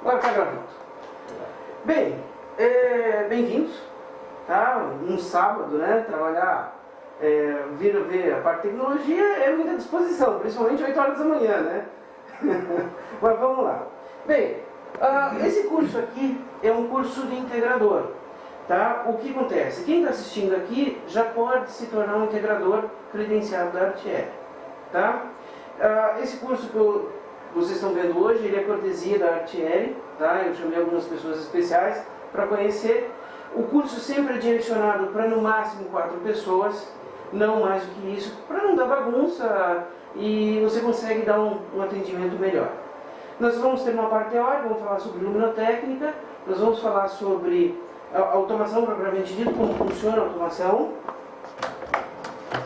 Agora está gravando. Bem, bem-vindos. Tá? Um sábado, né? Trabalhar, vir ver a parte de tecnologia é muita disposição, principalmente 8 horas da manhã, né? Mas vamos lá. Bem, esse curso aqui é um curso de integrador. Tá? O que acontece? Quem está assistindo aqui já pode se tornar um integrador credenciado da RTL. Tá? Esse curso que vocês estão vendo hoje, ele é cortesia da RTL. Tá? Eu chamei algumas pessoas especiais para conhecer. O curso sempre é direcionado para no máximo 4 pessoas, não mais do que isso, para não dar bagunça e você consegue dar um atendimento melhor. Nós vamos ter uma parte teórica, vamos falar sobre luminotécnica, nós vamos falar sobre a automação propriamente dita, como funciona a automação.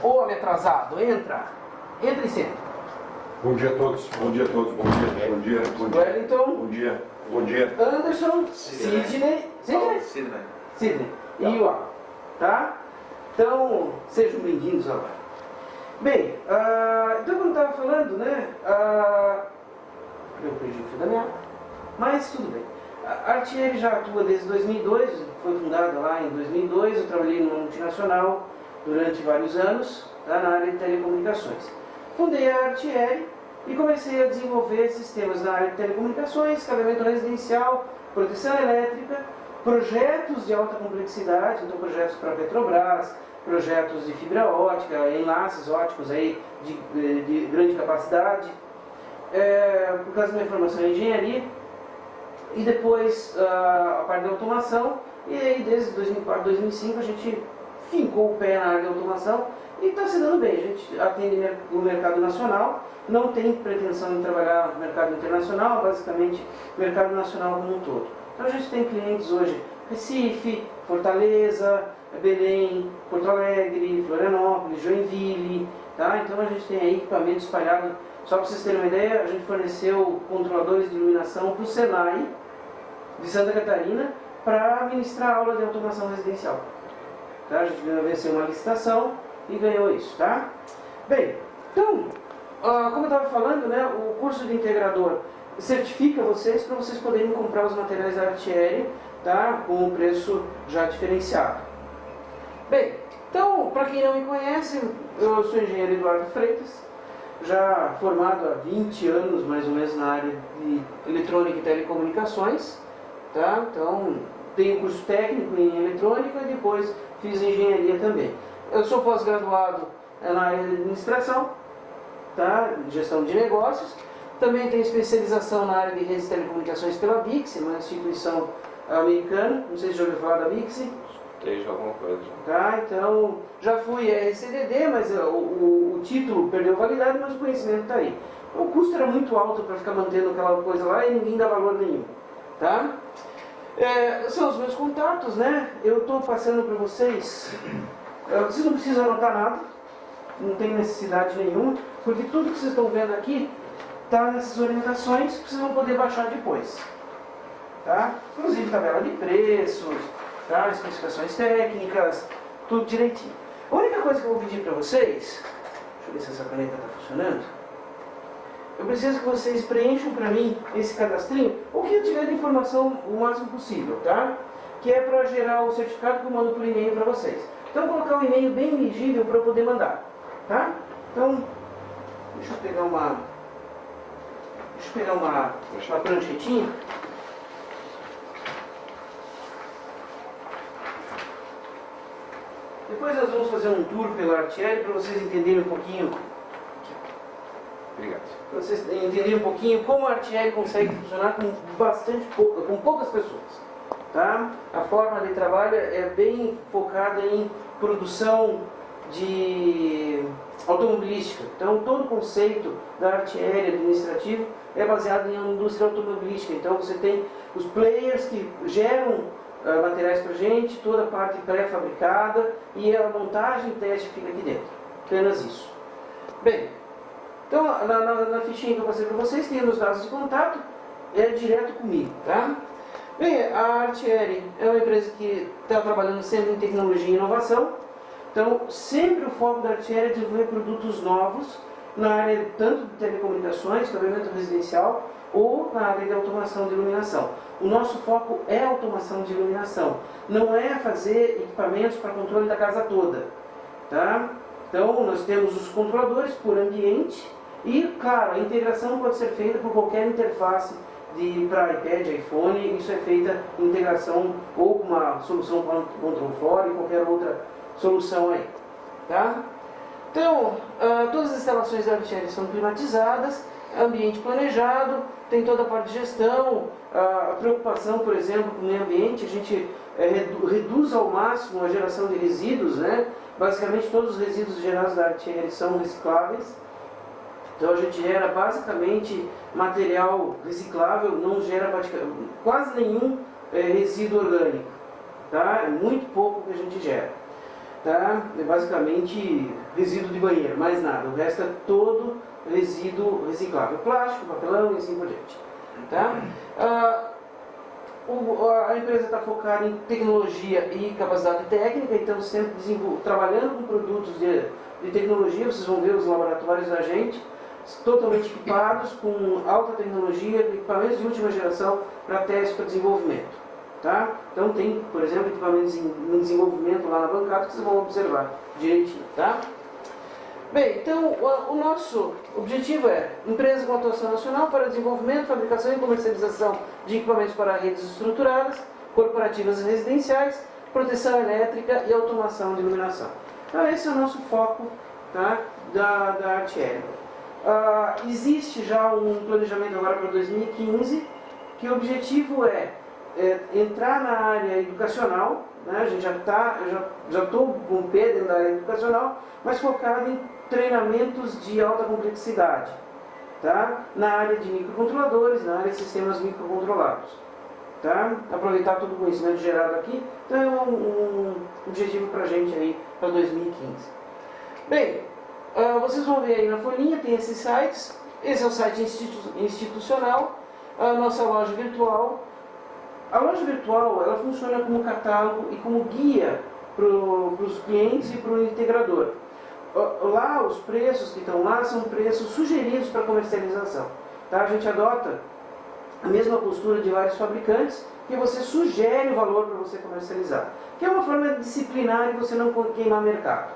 Homem atrasado, entra e senta. Bom dia a todos, bom dia a todos, bom dia, bom dia, bom dia. Wellington. Bom dia, bom dia. Anderson. Sidney. Sidney. E o tá? Então, sejam bem-vindos agora. Bem, então como eu estava falando, né? Eu perdi o fio da meada, mas tudo bem. A RTL já atua desde 2002, foi fundada lá em 2002, eu trabalhei numa multinacional durante vários anos, tá, na área de telecomunicações. Fundei a RTL e comecei a desenvolver sistemas na área de telecomunicações, cabeamento residencial, proteção elétrica, projetos de alta complexidade, então projetos para a Petrobras, projetos de fibra ótica, enlaces óticos aí de grande capacidade, por causa da minha formação em engenharia, e depois a parte da automação, e aí desde 2004, 2005 a gente fincou o pé na área de automação e está se dando bem. A gente atende o mercado nacional, não tem pretensão de trabalhar no mercado internacional, basicamente mercado nacional como um todo. Então a gente tem clientes hoje Recife, Fortaleza, Belém, Porto Alegre, Florianópolis, Joinville, tá? Então a gente tem aí equipamento espalhado. Só para vocês terem uma ideia, a gente forneceu controladores de iluminação para o Senai de Santa Catarina para ministrar aula de automação residencial. Tá? A gente venceu uma licitação e ganhou isso, tá? Bem, então, como eu estava falando, né, o curso de integrador certifica vocês para vocês poderem comprar os materiais da RTL, tá, com um preço já diferenciado. Bem, então, para quem não me conhece, eu sou o engenheiro Eduardo Freitas, já formado há 20 anos mais ou menos na área de eletrônica e telecomunicações, tá? Então tenho curso técnico em eletrônica e depois fiz engenharia também. Eu sou pós-graduado na área de administração, tá? Gestão de negócios, também tenho especialização na área de redes de telecomunicações pela Bixi, uma instituição americana, não sei se já ouviu falar da Bixi. Tem alguma coisa. Tá, então, já fui RCDD, mas o título perdeu validade, mas o conhecimento está aí. O custo era muito alto para ficar mantendo aquela coisa lá e ninguém dá valor nenhum. Tá? São os meus contatos, né? Eu estou passando para vocês. Vocês não precisam anotar nada, não tem necessidade nenhuma, porque tudo que vocês estão vendo aqui está nessas orientações que vocês vão poder baixar depois. Tá? Inclusive tabela de preços, tá? Especificações técnicas, tudo direitinho. A única coisa que eu vou pedir para vocês, deixa eu ver se essa caneta está funcionando, eu preciso que vocês preencham para mim esse cadastrinho, o que eu tiver de informação o máximo possível, tá? Que é para gerar o certificado que eu mando por e-mail para vocês. Então colocar um e-mail bem legível para eu poder mandar, tá? Então, deixa eu pegar uma pranchetinha. Depois nós vamos fazer um tour pela RTL para vocês entenderem um pouquinho. Obrigado. Para vocês entenderem um pouquinho como a RTL consegue funcionar com poucas pessoas. Tá? A forma de trabalho é bem focada em produção de automobilística. Então todo o conceito da RTL administrativo é baseado em indústria automobilística. Então você tem os players que geram materiais para a gente, toda a parte pré-fabricada e a montagem e teste fica aqui dentro. Apenas isso. Bem, então na fichinha que eu passei para vocês tem os dados de contato, é direto comigo, tá? Bem, a RTL é uma empresa que está trabalhando sempre em tecnologia e inovação, então sempre o foco da RTL é desenvolver produtos novos na área tanto de telecomunicações, cabeamento residencial, ou na área de automação de iluminação. O nosso foco é automação de iluminação, não é fazer equipamentos para controle da casa toda. Tá? Então, nós temos os controladores por ambiente e, claro, a integração pode ser feita por qualquer interface para iPad, iPhone. Isso é feita em integração ou com uma solução Control 4 e qualquer outra solução aí. Tá? Então, todas as instalações da Altieri são climatizadas, ambiente planejado, tem toda a parte de gestão, a preocupação, por exemplo, com o meio ambiente. A gente reduz ao máximo a geração de resíduos, né? Basicamente todos os resíduos gerados da Altieri são recicláveis. Então a gente gera basicamente material reciclável, não gera quase nenhum resíduo orgânico. Tá? É muito pouco que a gente gera. Tá? É basicamente resíduo de banheiro, mais nada. O resto é todo resíduo reciclável. Plástico, papelão e assim por diante. Tá? A empresa está focada em tecnologia e capacidade técnica, então sempre trabalhando com produtos de tecnologia. Vocês vão ver os laboratórios da gente, totalmente equipados com alta tecnologia, equipamentos de última geração para teste, para desenvolvimento. Tá? Então tem, por exemplo, equipamentos em desenvolvimento lá na bancada que vocês vão observar direitinho. Tá? Bem, então o nosso objetivo é empresa com atuação nacional para desenvolvimento, fabricação e comercialização de equipamentos para redes estruturadas, corporativas e residenciais, proteção elétrica e automação de iluminação. Então esse é o nosso foco, tá, da Altieri. Existe já um planejamento agora para 2015, que o objetivo é entrar na área educacional, né? A gente já estou com o pé dentro da área educacional, mas focado em treinamentos de alta complexidade, tá? Na área de microcontroladores, na área de sistemas microcontrolados. Tá? Aproveitar todo o conhecimento gerado aqui, então é um objetivo para a gente aí para 2015. Bem, vocês vão ver aí na folhinha, tem esses sites. Esse é o site institucional, a nossa loja virtual. A loja virtual, ela funciona como catálogo e como guia para os clientes e para o integrador. Lá, os preços que estão lá são preços sugeridos para comercialização. Tá? A gente adota a mesma postura de vários fabricantes, que você sugere o valor para você comercializar. Que é uma forma disciplinar de você não queimar mercado.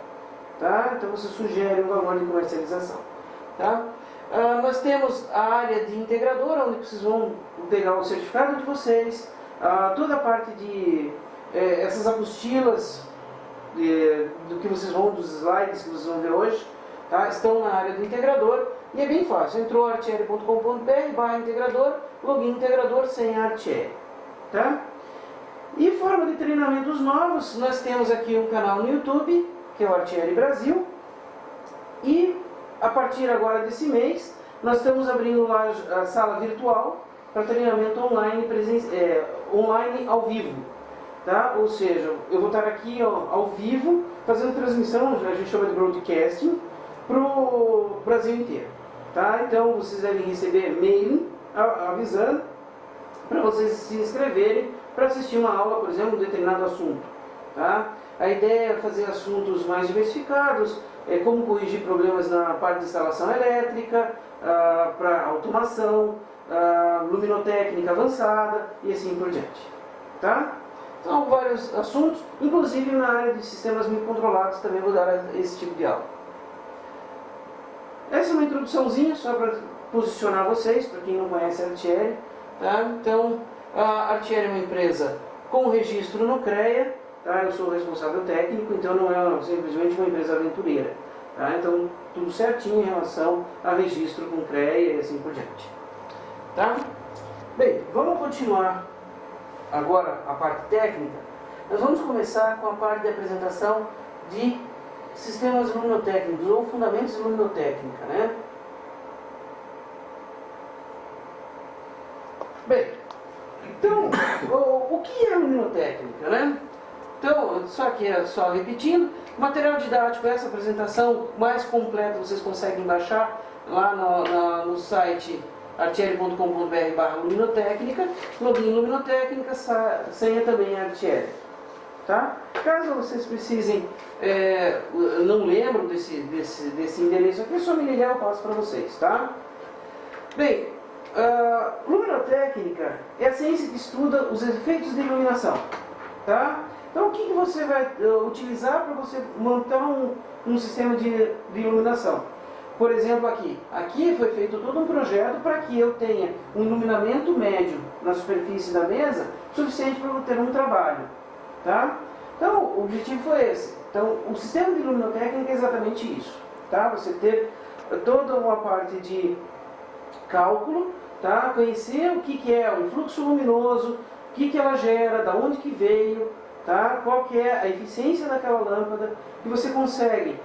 Tá? Então você sugere um valor de comercialização. Tá? Nós temos a área de integrador, onde vocês vão pegar o certificado de vocês, toda a parte de essas apostilas do que vocês vão, dos slides que vocês vão ver hoje, tá? Estão na área do integrador e é bem fácil. Entrou artieri.com.br/integrador, login integrador sem Altieri. Tá? E forma de treinamentos novos, nós temos aqui um canal no YouTube, que é o Altieri Brasil, e a partir agora desse mês, nós estamos abrindo lá a sala virtual para treinamento online, online ao vivo. Tá? Ou seja, eu vou estar aqui ao vivo, fazendo transmissão, a gente chama de broadcasting, para o Brasil inteiro. Tá? Então vocês devem receber e-mail avisando para vocês se inscreverem para assistir uma aula, por exemplo, de um determinado assunto. Tá? A ideia é fazer assuntos mais diversificados, como corrigir problemas na parte de instalação elétrica, para automação, luminotécnica avançada e assim por diante. Tá? São vários assuntos, inclusive na área de sistemas microcontrolados também vou dar esse tipo de aula. Essa é uma introduçãozinha só para posicionar vocês, para quem não conhece a Altieri. Tá? Então, a Altieri é uma empresa com registro no CREA. Tá? Eu sou o responsável técnico, então não é simplesmente uma empresa aventureira. Tá? Então, tudo certinho em relação a registro com CREA e assim por diante. Tá? Bem, vamos continuar agora a parte técnica. Nós vamos começar com a parte de apresentação de sistemas luminotécnicos ou fundamentos de luminotécnica, né? Bem, então, o que é luminotécnica, né? Então, só repetindo, material didático, essa apresentação mais completa vocês conseguem baixar lá no site artieri.com.br/luminotécnica, login luminotécnica, senha também Altieri. Tá? Caso vocês precisem, não lembram desse endereço aqui, é só me ligar, eu passo para vocês. Tá? Bem, Luminotécnica é a ciência que estuda os efeitos de iluminação. Tá? Então, o que você vai utilizar para você montar um sistema de iluminação? Por exemplo, aqui foi feito todo um projeto para que eu tenha um iluminamento médio na superfície da mesa suficiente para eu ter um trabalho. Tá? Então, o objetivo foi esse. Então, o sistema de luminotécnica é exatamente isso. Tá? Você ter toda uma parte de cálculo, tá? Conhecer o que é um fluxo luminoso, o que ela gera, da onde que veio, tá? Qual que é a eficiência daquela lâmpada, que você consegue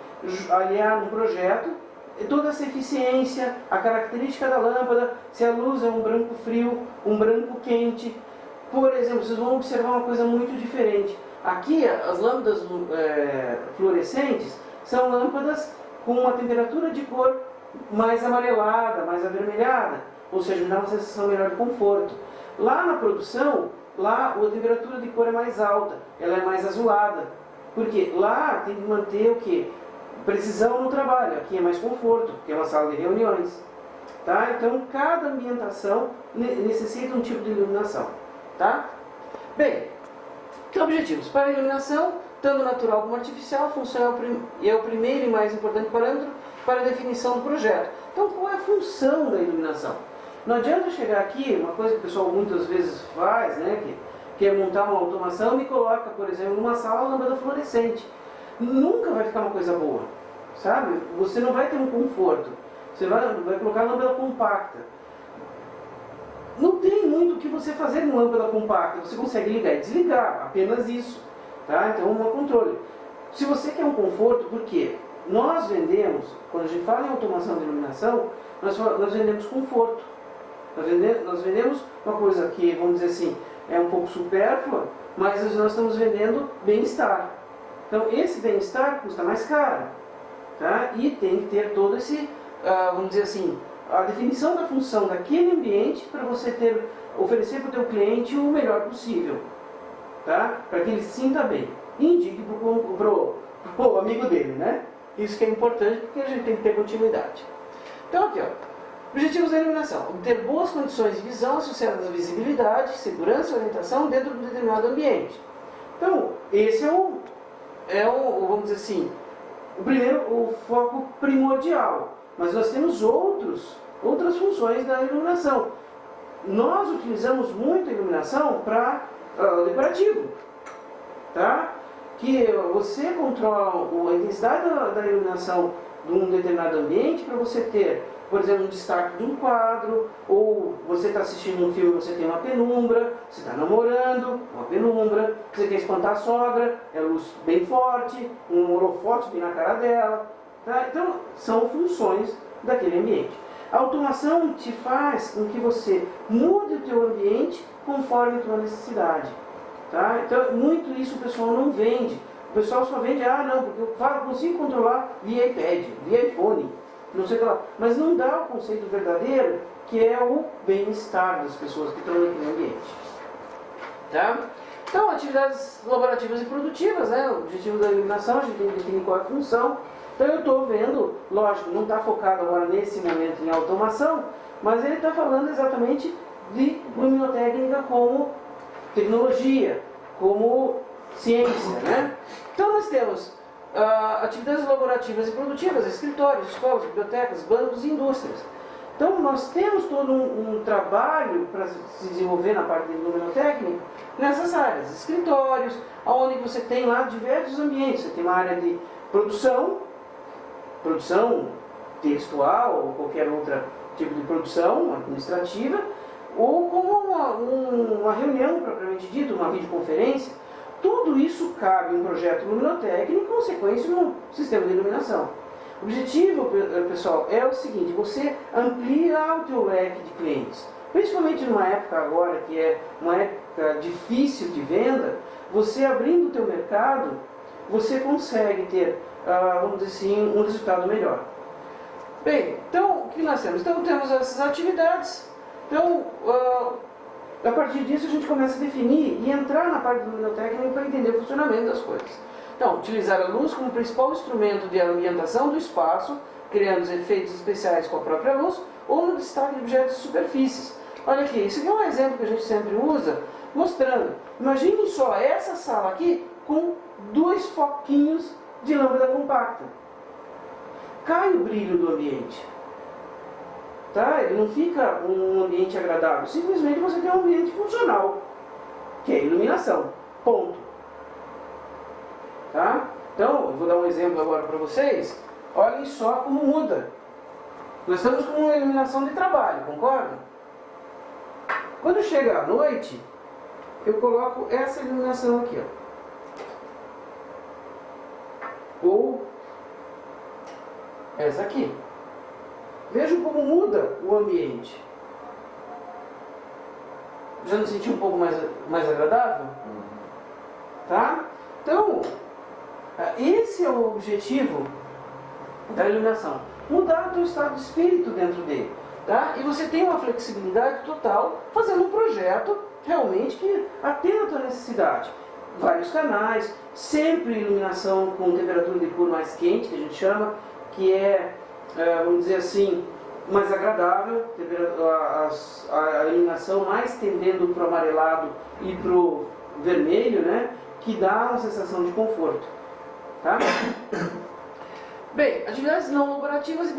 aliar num projeto, toda essa eficiência, a característica da lâmpada, se a luz é um branco frio, um branco quente. Por exemplo, vocês vão observar uma coisa muito diferente. Aqui, as lâmpadas fluorescentes são lâmpadas com uma temperatura de cor mais amarelada, mais avermelhada, ou seja, dá uma sensação melhor de conforto. Lá na produção, lá a temperatura de cor é mais alta, ela é mais azulada, porque lá tem que manter o quê? Precisão no trabalho, aqui é mais conforto, porque é uma sala de reuniões. Tá? Então, cada ambientação necessita um tipo de iluminação. Tá? Bem, então, objetivos. Para a iluminação, tanto natural como artificial, a função é o primeiro e mais importante parâmetro para a definição do projeto. Então, qual é a função da iluminação? Não adianta chegar aqui, uma coisa que o pessoal muitas vezes faz, né, que é montar uma automação e coloca, por exemplo, numa sala uma lâmpada fluorescente. Nunca vai ficar uma coisa boa, sabe? Você não vai ter um conforto. Você vai colocar lâmpada compacta. Não tem muito o que você fazer com lâmpada compacta. Você consegue ligar e desligar, apenas isso. Tá? Então, um controle. Se você quer um conforto, por quê? Nós vendemos, quando a gente fala em automação de iluminação, nós vendemos conforto. Nós vendemos uma coisa que, vamos dizer assim, é um pouco supérflua, mas nós estamos vendendo bem-estar. Então, esse bem-estar custa mais caro. Tá? E tem que ter todo esse, vamos dizer assim, a definição da função daquele ambiente para você oferecer para o teu cliente o melhor possível. Tá? Para que ele se sinta bem. E indique para o amigo dele, né? Isso que é importante, porque a gente tem que ter continuidade. Então, aqui, ó. Objetivos da iluminação. Obter boas condições de visão associadas à visibilidade, segurança e orientação dentro de um determinado ambiente. Então, esse vamos dizer assim, o foco primordial. Mas nós temos outras funções da iluminação. Nós utilizamos muito a iluminação para decorativo. Tá? Que você controla a intensidade da iluminação de um determinado ambiente para você ter, por exemplo, um destaque de um quadro, ou você está assistindo um filme e você tem uma penumbra, você está namorando, uma penumbra, você quer espantar a sogra, é luz bem forte, um holofote bem na cara dela. Tá? Então, são funções daquele ambiente. A automação te faz com que você mude o teu ambiente conforme a tua necessidade. Tá? Então, muito isso o pessoal não vende. O pessoal só vende, não, porque eu consigo controlar via iPad, via iPhone, não sei o que lá. Mas não dá o conceito verdadeiro, que é o bem-estar das pessoas que estão naquele ambiente. Tá? Então, atividades laborativas e produtivas, né? O objetivo da iluminação, a gente tem que definir qual é a função. Então, eu estou vendo, lógico, não está focado agora nesse momento em automação, mas ele está falando exatamente de luminotécnica como tecnologia, como ciência, né? Então nós temos atividades laborativas e produtivas, escritórios, escolas, bibliotecas, bancos e indústrias. Então nós temos todo um trabalho para se desenvolver na parte de luminotécnica nessas áreas, escritórios, onde você tem lá diversos ambientes. Você tem uma área de produção textual ou qualquer outro tipo de produção administrativa, ou como uma reunião propriamente dita, uma videoconferência. Tudo isso cabe em um projeto luminotécnico e, em consequência, num sistema de iluminação. O objetivo, pessoal, é o seguinte: você ampliar o teu leque de clientes. Principalmente numa época agora, que é uma época difícil de venda, você abrindo o teu mercado, você consegue ter, vamos dizer assim, um resultado melhor. Bem, então, o que nós temos? Então, temos essas atividades. Então, a partir disso a gente começa a definir e entrar na parte do luminotécnica para entender o funcionamento das coisas. Então, utilizar a luz como principal instrumento de ambientação do espaço, criando os efeitos especiais com a própria luz, ou no destaque de objetos e superfícies. Olha aqui, isso aqui é um exemplo que a gente sempre usa, mostrando. Imagine só essa sala aqui com 2 foquinhos de lâmpada compacta. Cai o brilho do ambiente. Tá? Ele não fica um ambiente agradável. Simplesmente você tem um ambiente funcional, que é a iluminação. Ponto. Tá? Então, eu vou dar um exemplo agora para vocês. Olhem só como muda. Nós estamos com uma iluminação de trabalho, concorda? Quando chega à noite, eu coloco essa iluminação aqui, ó. Ou essa aqui. Vejam como muda o ambiente. Já não sentiu um pouco mais agradável? Tá? Então, esse é o objetivo da iluminação. Mudar o teu estado de espírito dentro dele. Tá? E você tem uma flexibilidade total fazendo um projeto realmente que atenda a tua necessidade. Vários canais, sempre iluminação com temperatura de cor mais quente, que a gente chama, que é, vamos dizer assim, mais agradável, a iluminação mais tendendo para o amarelado e para o vermelho, né, que dá uma sensação de conforto. Tá? Bem, atividades não laborativas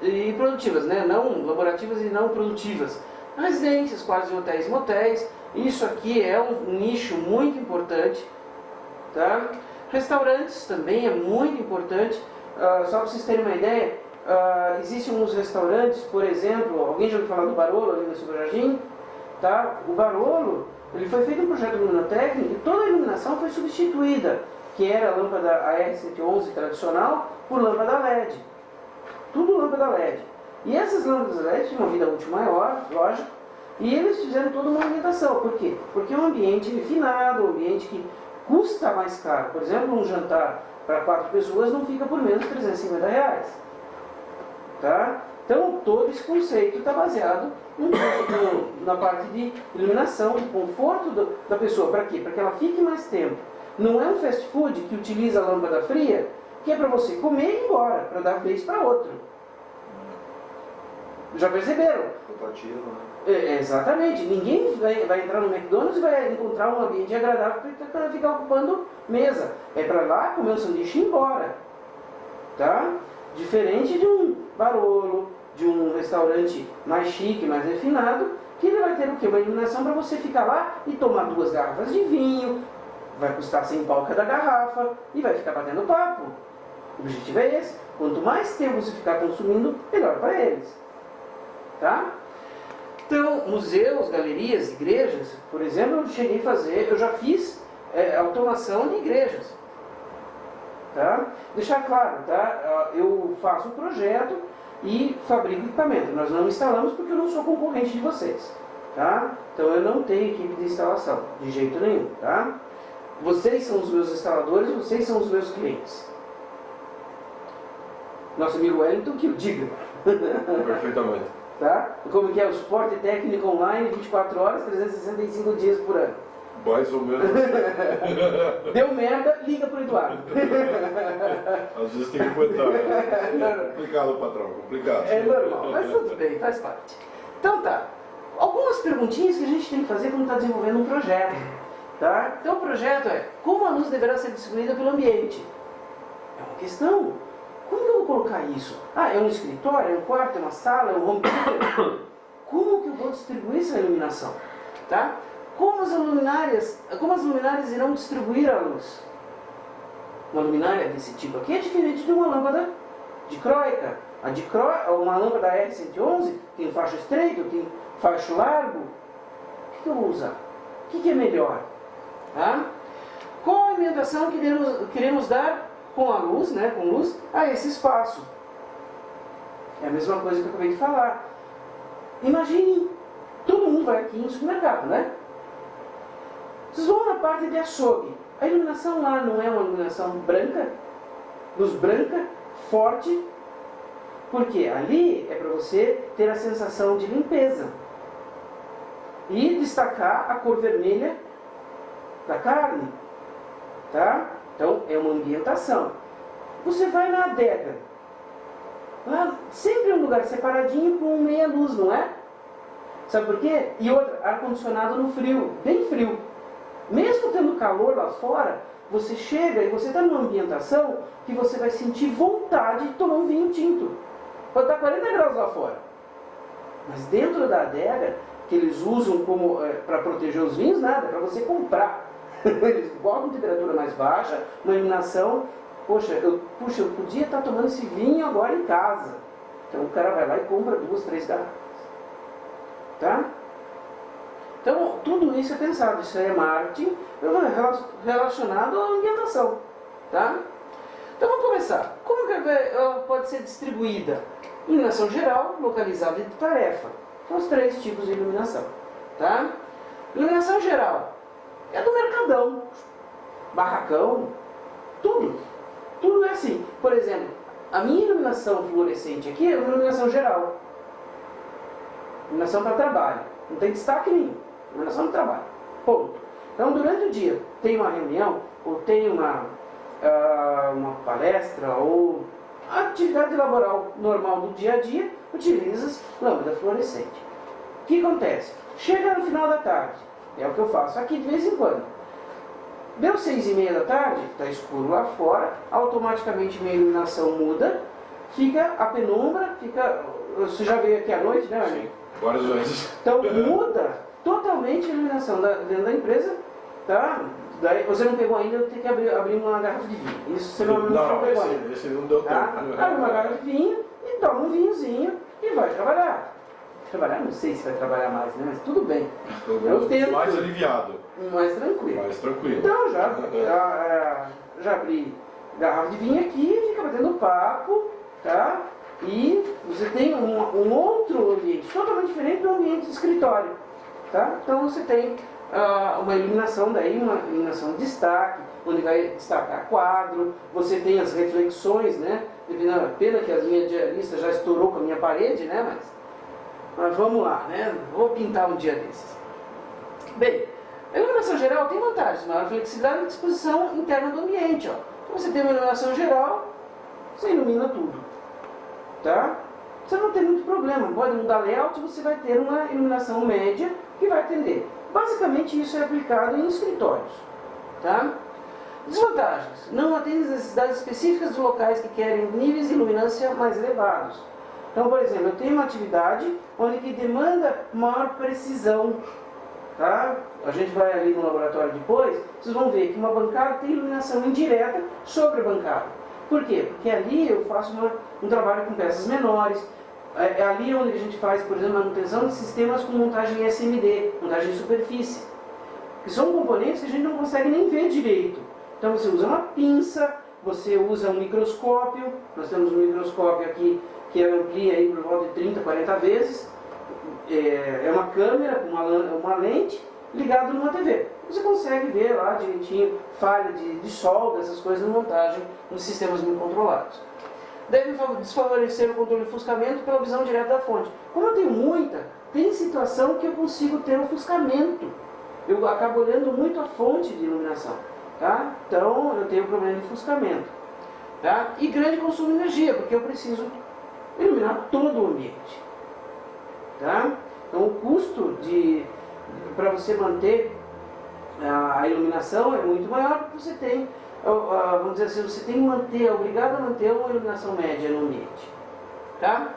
e produtivas, né? Não laborativas e não produtivas. Residências, quartos em hotéis e motéis. Isso aqui é um nicho muito importante. Tá? Restaurantes também é muito importante. Só para vocês terem uma ideia, existem uns restaurantes, por exemplo, alguém já ouviu falar do Barolo ali no Silva Jardim? Tá? O Barolo, ele foi feito um projeto luminotécnico e toda a iluminação foi substituída, que era a lâmpada AR111 tradicional, por lâmpada LED. Tudo lâmpada LED. E essas lâmpadas LED tinham uma vida útil maior, lógico, e eles fizeram toda uma ambientação. Por quê? Porque é um ambiente refinado, um ambiente que custa mais caro. Por exemplo, um jantar para 4 pessoas não fica por menos de R$350. Tá? Então, todo esse conceito está baseado na parte de iluminação, de conforto da pessoa. Para quê? Para que ela fique mais tempo. Não é um fast food que utiliza a lâmpada fria, que é para você comer e ir embora, para dar vez para outro. Já perceberam? Rotativo, né? Exatamente. Ninguém vai entrar no McDonald's e vai encontrar um ambiente agradável para ficar ocupando mesa. É para lá comer um sanduíche e ir embora. Tá? Diferente de um Barolo, de um restaurante mais chique, mais refinado, que ele vai ter o quê? Uma iluminação para você ficar lá e tomar 2 garrafas de vinho, vai custar 100 pau cada garrafa e vai ficar batendo papo. O objetivo é esse. Quanto mais tempo você ficar consumindo, melhor para eles. Tá? Então, museus, galerias, igrejas, por exemplo, eu já fiz automação de igrejas. Tá? Deixar claro, tá? Eu faço um projeto e fabrico equipamento. Nós não instalamos porque eu não sou concorrente de vocês. Tá? Então eu não tenho equipe de instalação, de jeito nenhum. Tá? Vocês são os meus instaladores, vocês são os meus clientes. Nosso amigo Wellington que o diga. Perfeitamente. Tá? Como que é o suporte técnico online, 24 horas, 365 dias por ano. Mais ou menos. Deu merda, liga pro Eduardo. Às vezes tem que aguentar, né? Complicado, patrão, complicado. É normal, mas tudo bem, faz parte. Então tá, algumas perguntinhas que a gente tem que fazer quando está desenvolvendo um projeto. Tá? Então o projeto é, como a luz deverá ser distribuída pelo ambiente? É uma questão. Como que eu vou colocar isso? É um escritório, é um quarto, é uma sala, é um home theater? Como que eu vou distribuir essa iluminação? Tá? Como as luminárias irão distribuir a luz? Uma luminária desse tipo aqui é diferente de uma lâmpada dicróica. Uma lâmpada R111 tem facho estreito, tem facho largo. O que eu vou usar? O que é melhor? Tá? Qual a ambientação que queremos dar com a luz, né, com luz, a esse espaço? É a mesma coisa que eu acabei de falar. Imagine, todo mundo vai aqui no supermercado, né? Vocês vão na parte de açougue. A iluminação lá não é uma iluminação branca, luz branca, forte, porque ali é para você ter a sensação de limpeza e destacar a cor vermelha da carne, tá? Então é uma ambientação. Você vai na adega, Lá sempre é um lugar separadinho com meia luz, não é? Sabe por quê? E outra, ar-condicionado no frio, bem frio. Mesmo tendo calor lá fora, você chega e você está numa ambientação que você vai sentir vontade de tomar um vinho tinto. Pode estar 40 graus lá fora. Mas dentro da adega, que eles usam como para proteger os vinhos, nada, é para você comprar. Eles botam temperatura mais baixa, uma iluminação. Poxa, eu podia estar tomando esse vinho agora em casa. Então o cara vai lá e compra 2, 3 garrafas. Tá? Então tudo isso é pensado, isso aí é marketing relacionado à ambientação. Tá? Então vamos começar. Como que ela pode ser distribuída? Iluminação geral, localizada e de tarefa. São os 3 tipos de iluminação. Tá? Iluminação geral é do mercadão, barracão, tudo. Tudo é assim. Por exemplo, a minha iluminação fluorescente aqui é uma iluminação geral. Iluminação para trabalho. Não tem destaque nenhum. Iluminação de trabalho. Ponto. Então, durante o dia, tem uma reunião, ou tem uma palestra, ou atividade laboral normal do dia a dia, utiliza lâmpada fluorescente. O que acontece? Chega no final da tarde, é o que eu faço aqui de vez em quando. Deu 6h30 da tarde, está escuro lá fora, automaticamente minha iluminação muda, fica a penumbra, você já veio aqui à noite, né, amigo? Várias vezes. Então muda totalmente a iluminação dentro da empresa, tá? Daí, você não pegou ainda, eu tenho que abrir uma garrafa de vinho. Isso você não pegou ainda. Esse não deu tempo. Tá? Abre uma garrafa de vinho e toma um vinhozinho e vai trabalhar. Trabalhar, não sei se vai trabalhar mais, né? Mas tudo bem. Eu tento. Mais aliviado. Mais tranquilo. Mais tranquilo. Então já abri garrafa de vinho aqui, fica batendo papo, tá? E você tem um outro ambiente, totalmente diferente do ambiente de escritório, tá? Então você tem uma iluminação daí, uma iluminação de destaque, onde vai destacar quadro, você tem as reflexões, né? Pena que a minha diarista já estourou com a minha parede, né? Mas vamos lá, né? Vou pintar um dia desses. Bem, a iluminação geral tem vantagens, maior flexibilidade e disposição interna do ambiente, ó. Então você tem uma iluminação geral, você ilumina tudo, tá? Você não tem muito problema, pode mudar layout, você vai ter uma iluminação média que vai atender. Basicamente isso é aplicado em escritórios, tá? Desvantagens: não atende às necessidades específicas de locais que querem níveis de iluminância mais elevados. Então, por exemplo, eu tenho uma atividade onde que demanda maior precisão, tá? A gente vai ali no laboratório depois, vocês vão ver que uma bancada tem iluminação indireta sobre a bancada. Por quê? Porque ali eu faço um trabalho com peças menores. É ali onde a gente faz, por exemplo, manutenção de sistemas com montagem SMD, montagem de superfície. Que são componentes que a gente não consegue nem ver direito. Então você usa uma pinça, você usa um microscópio. Nós temos um microscópio aqui que amplia aí por volta de 30, 40 vezes. É uma câmera com uma lente ligada numa TV. Você consegue ver lá direitinho falha de solda, essas coisas na montagem nos sistemas muito controlados. Deve desfavorecer o controle de ofuscamento pela visão direta da fonte. Como eu tenho muita, tem situação que eu consigo ter ofuscamento. Eu acabo olhando muito a fonte de iluminação, tá? Então eu tenho problema de ofuscamento, tá? E grande consumo de energia, porque eu preciso iluminar todo o ambiente, tá? Então o custo para você manter a iluminação é muito maior, porque você tem, vamos dizer assim, você tem que é obrigado a manter uma iluminação média no ambiente, tá?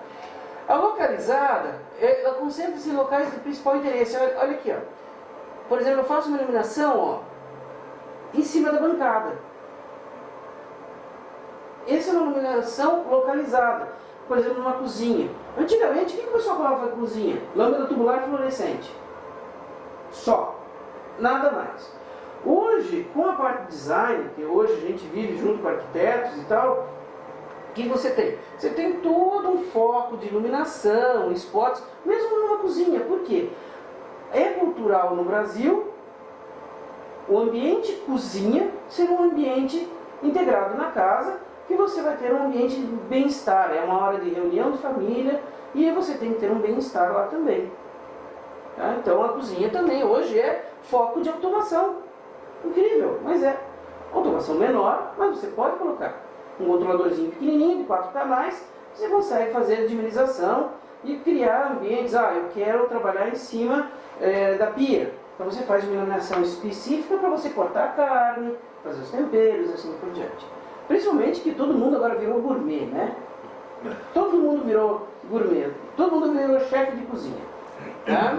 A localizada, ela concentra-se em locais de principal interesse. Olha aqui, ó. Por exemplo, eu faço uma iluminação, ó, em cima da bancada. Essa é uma iluminação localizada. Por exemplo, numa cozinha. Antigamente, o que o pessoal falava na cozinha? Lâmpada tubular fluorescente. Só. Nada mais. Hoje, com a parte de design, que hoje a gente vive junto com arquitetos e tal, o que você tem? Você tem todo um foco de iluminação, spots, mesmo numa cozinha. Por quê? É cultural no Brasil o ambiente cozinha ser um ambiente integrado na casa, que você vai ter um ambiente de bem-estar. É uma hora de reunião de família e você tem que ter um bem-estar lá também. Tá? Então a cozinha também hoje é foco de automação. Incrível, mas é automação menor, mas você pode colocar um controladorzinho pequenininho de 4 canais você consegue fazer dimerização e criar ambientes. Eu quero trabalhar em cima da pia. Então você faz uma iluminação específica para você cortar a carne, fazer os temperos, assim por diante. Principalmente que todo mundo agora virou gourmet, né? Todo mundo virou gourmet, todo mundo virou chefe de cozinha. Tá?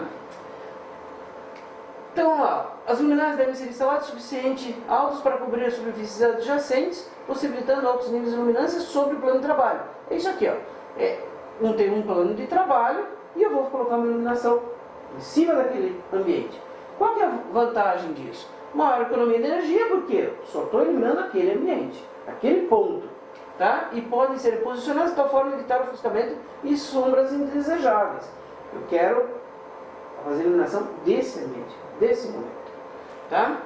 Então, as luminárias devem ser instaladas o suficiente altos para cobrir as superfícies adjacentes, possibilitando altos níveis de luminância sobre o plano de trabalho. É isso aqui, tem um plano de trabalho e eu vou colocar uma iluminação em cima daquele ambiente. Qual que é a vantagem disso? Maior economia de energia, porque eu só estou iluminando aquele ambiente, aquele ponto. Tá? E podem ser posicionados de tal forma a evitar ofuscamento e sombras indesejáveis. Eu quero fazer a iluminação desse ambiente, desse momento. Tá?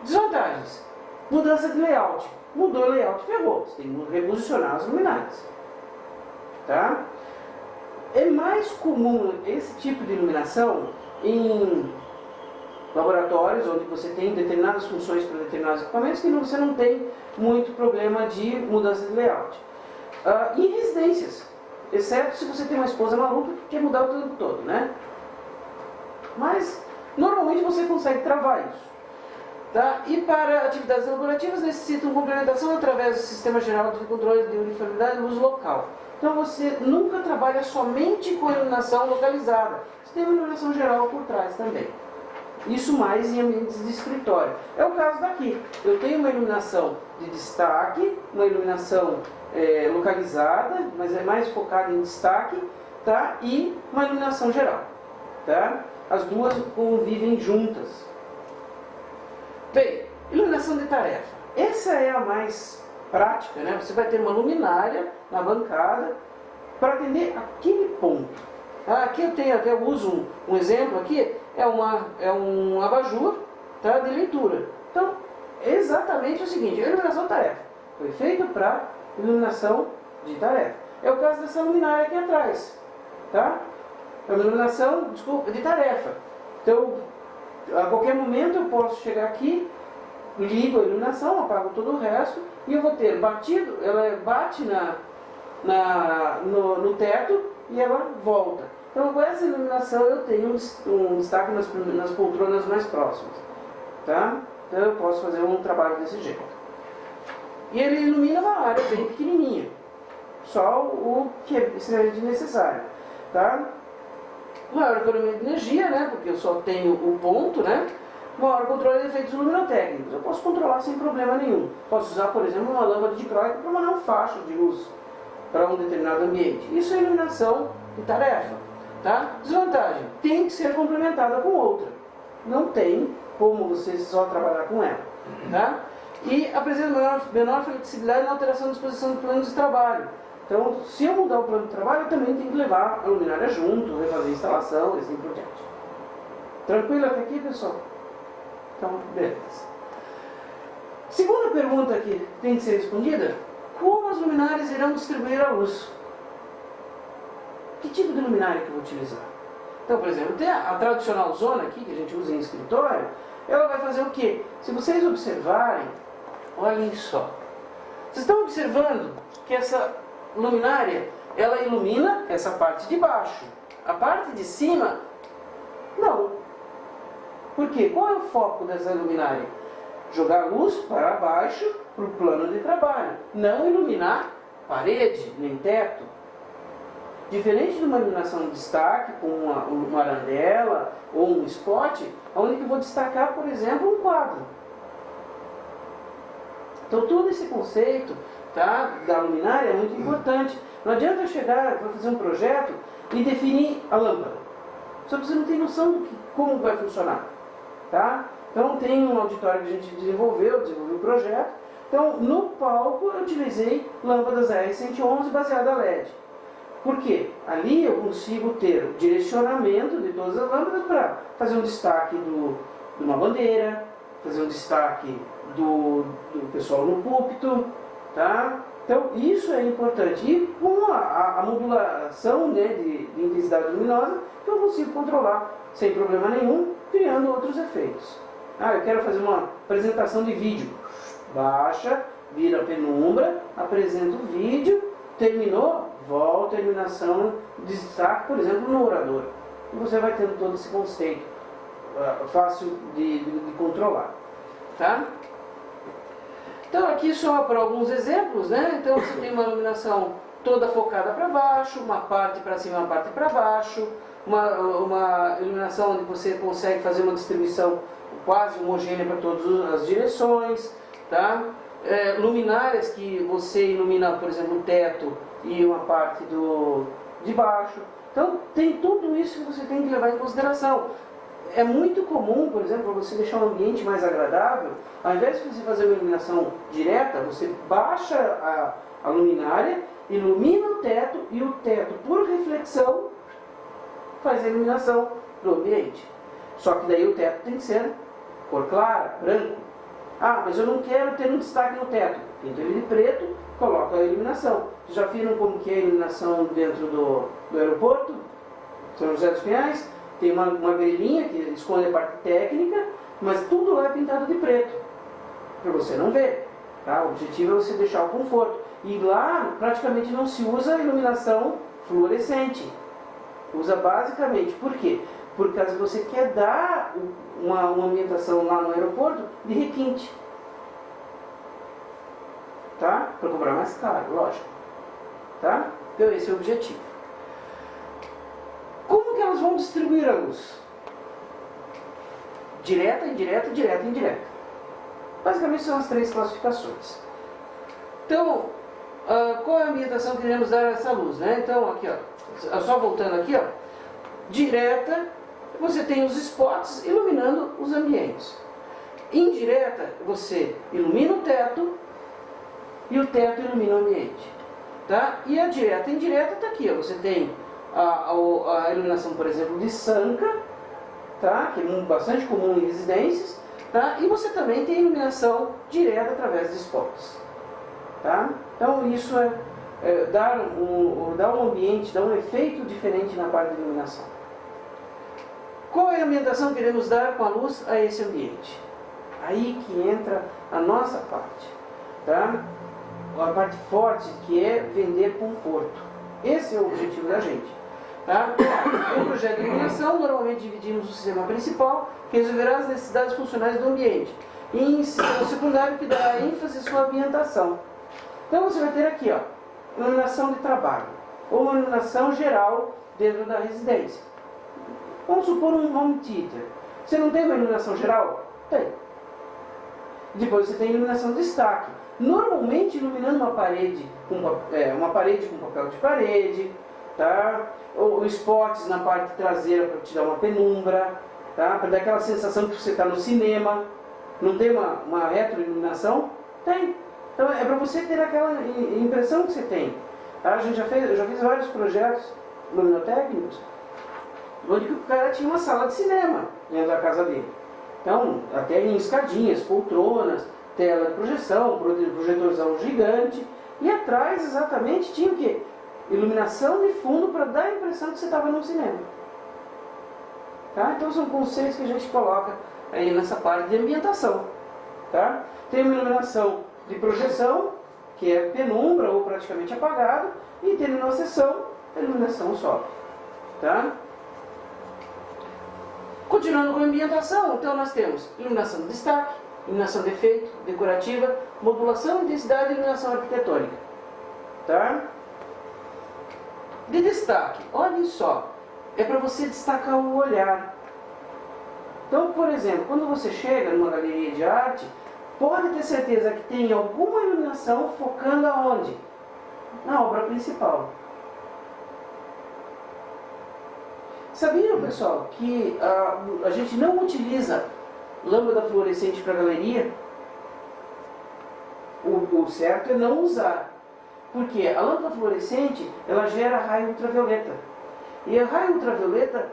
Desvantagens. Mudança de layout. Mudou o layout, ferrou. Você tem que reposicionar as luminárias. Tá? É mais comum esse tipo de iluminação em laboratórios, onde você tem determinadas funções para determinados equipamentos, que você não tem muito problema de mudança de layout. Em residências, exceto se você tem uma esposa maluca que quer mudar o tempo todo, né? Mas, normalmente você consegue travar isso. Tá? E para atividades laborativas necessitam complementação através do Sistema Geral de Controle de Uniformidade de Luz Local. Então você nunca trabalha somente com iluminação localizada. Você tem uma iluminação geral por trás também. Isso mais em ambientes de escritório. É o caso daqui. Eu tenho uma iluminação de destaque, uma iluminação localizada, mas é mais focada em destaque, tá? E uma iluminação geral. Tá? As duas convivem juntas. Bem, iluminação de tarefa. Essa é a mais prática, né? Você vai ter uma luminária na bancada para atender aquele ponto. Aqui eu tenho, até uso um exemplo aqui, é um abajur, tá, de leitura. Então, é exatamente o seguinte, a iluminação de tarefa foi feita para iluminação de tarefa. É o caso dessa luminária aqui atrás, tá? É uma iluminação, de tarefa. Então, a qualquer momento eu posso chegar aqui, ligo a iluminação, apago todo o resto, e eu vou ter batido, ela bate no teto e ela volta. Então com essa iluminação eu tenho um destaque nas poltronas mais próximas. Tá? Então eu posso fazer um trabalho desse jeito. E ele ilumina uma área bem pequenininha. Só o que é extremamente necessário. Tá? Maior economia de energia, né? Porque eu só tenho o ponto, né? Maior controle de efeitos luminotécnicos. Eu posso controlar sem problema nenhum. Posso usar, por exemplo, uma lâmpada de croica para mandar um facho de luz para um determinado ambiente. Isso é iluminação de tarefa. Tá? Desvantagem. Tem que ser complementada com outra. Não tem como você só trabalhar com ela. Tá? E apresenta menor flexibilidade na alteração da disposição do plano de trabalho. Então, se eu mudar o plano de trabalho, eu também tenho que levar a luminária junto, refazer a instalação e assim por diante. Tranquilo até aqui, pessoal? Então, beleza. Segunda pergunta que tem que ser respondida: como as luminárias irão distribuir a luz? Que tipo de luminária que eu vou utilizar? Então, por exemplo, tem a tradicional zona aqui, que a gente usa em escritório, ela vai fazer o quê? Se vocês observarem, olhem só. Vocês estão observando que essa luminária, ela ilumina essa parte de baixo. A parte de cima, não. Por quê? Qual é o foco dessa luminária? Jogar luz para baixo, para o plano de trabalho. Não iluminar parede, nem teto. Diferente de uma iluminação de destaque, com uma arandela ou um spot, onde eu vou destacar, por exemplo, um quadro. Então todo esse conceito, tá, da luminária é muito importante. Não adianta eu chegar para fazer um projeto e definir a lâmpada. Só que você não tem noção de como vai funcionar. Tá? Então tem um auditório que a gente desenvolveu o projeto. Então no palco eu utilizei lâmpadas R111 baseada a LED. Por quê? Ali eu consigo ter o direcionamento de todas as lâmpadas para fazer um destaque de uma bandeira, fazer um destaque do pessoal no púlpito, tá? Então isso é importante. E com a modulação, né, de intensidade luminosa, eu consigo controlar sem problema nenhum, criando outros efeitos. Eu quero fazer uma apresentação de vídeo. Baixa, vira a penumbra, apresenta o vídeo, terminou, volta a iluminação de destaque, por exemplo, no orador. E você vai tendo todo esse conceito fácil de controlar. Tá? Então aqui só para alguns exemplos, né? Então você tem uma iluminação toda focada para baixo, uma parte para cima, uma parte para baixo, uma iluminação onde você consegue fazer uma distribuição quase homogênea para todas as direções, tá? Luminárias que você ilumina, por exemplo, o teto e uma parte de baixo. Então tem tudo isso que você tem que levar em consideração. É muito comum, por exemplo, para você deixar um ambiente mais agradável, ao invés de você fazer uma iluminação direta, você baixa a luminária, ilumina o teto e o teto, por reflexão, faz a iluminação do ambiente. Só que daí o teto tem que ser cor clara, branco. Ah, mas eu não quero ter um destaque no teto. Pinta ele de preto, coloca a iluminação. Vocês já viram como que é a iluminação dentro do aeroporto? São José dos Pinhais? Tem uma grelhinha que esconde a parte técnica, mas tudo lá é pintado de preto, para você não ver. Tá? O objetivo é você deixar o conforto. E lá praticamente não se usa iluminação fluorescente. Usa basicamente, por quê? Porque você quer dar uma ambientação lá no aeroporto de requinte. Tá? Para cobrar mais caro, lógico. Tá? Então esse é o objetivo. Como que elas vão distribuir a luz? Direta, indireta, direta, indireta. Basicamente são as três classificações. Então, qual é a ambientação que queremos dar a essa luz? Né? Então, aqui, ó, só voltando aqui, ó, direta, você tem os spots iluminando os ambientes. Indireta, você ilumina o teto e o teto ilumina o ambiente. Tá? E a direta e indireta está aqui, ó, você tem a iluminação, por exemplo, de sanca, tá? Que é bastante comum em residências, tá? E você também tem iluminação direta através de spots, tá? Então isso dar um ambiente, dar um efeito diferente na parte de iluminação. Qual é a ambientação que queremos dar com a luz a esse ambiente? Aí que entra a nossa parte, tá? A parte forte, que é vender conforto. Esse é o objetivo da gente. Tá? No projeto de iluminação, normalmente dividimos o sistema principal, que resolverá as necessidades funcionais do ambiente, e em sistema secundário, que dará ênfase à sua ambientação. Então você vai ter aqui, ó, iluminação de trabalho, ou uma iluminação geral dentro da residência. Vamos supor um home theater. Você não tem uma iluminação geral? Tem. Depois você tem iluminação de destaque. Normalmente iluminando uma parede com papel de parede, tá? Ou spots na parte traseira para te dar uma penumbra, tá? Para dar aquela sensação que você está no cinema. Não tem uma retroiluminação? Tem. Então é para você ter aquela impressão que você tem. Tá? Eu já fiz vários projetos luminotécnicos onde o cara tinha uma sala de cinema dentro da casa dele. Então, até em escadinhas, poltronas, tela de projeção, projetorzão gigante, e atrás exatamente tinha o quê? Iluminação de fundo para dar a impressão que você estava num cinema. Tá? Então são conceitos que a gente coloca aí nessa parte de ambientação. Tá? Tem uma iluminação de projeção, que é penumbra ou praticamente apagado, e tem uma seção, a iluminação sobe. Tá? Continuando com a ambientação, então nós temos iluminação de destaque, iluminação de efeito, decorativa, modulação, intensidade e iluminação arquitetônica. Tá? De destaque, olhem só, é para você destacar o olhar. Então, por exemplo, quando você chega numa galeria de arte, pode ter certeza que tem alguma iluminação focando aonde? Na obra principal. Sabiam, pessoal, que a gente não utiliza lâmpada fluorescente para galeria? O certo é não usar. Porque a lâmpada fluorescente, ela gera raio ultravioleta. E a raio ultravioleta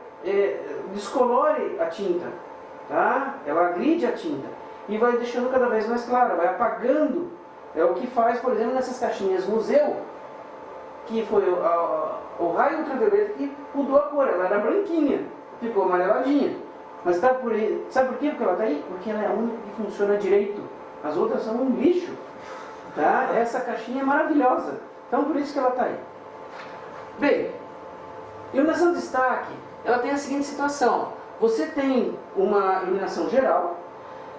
descolore a tinta. Tá? Ela agride a tinta. E vai deixando cada vez mais clara, vai apagando. É o que faz, por exemplo, nessas caixinhas museu, que foi o raio ultravioleta que mudou a cor. Ela era branquinha, ficou amareladinha. Mas sabe por quê que ela está aí? Porque ela é a única que funciona direito. As outras são um lixo. Tá? Essa caixinha é maravilhosa. Então por isso que ela está aí. Bem, iluminação de destaque, ela tem a seguinte situação. Você tem uma iluminação geral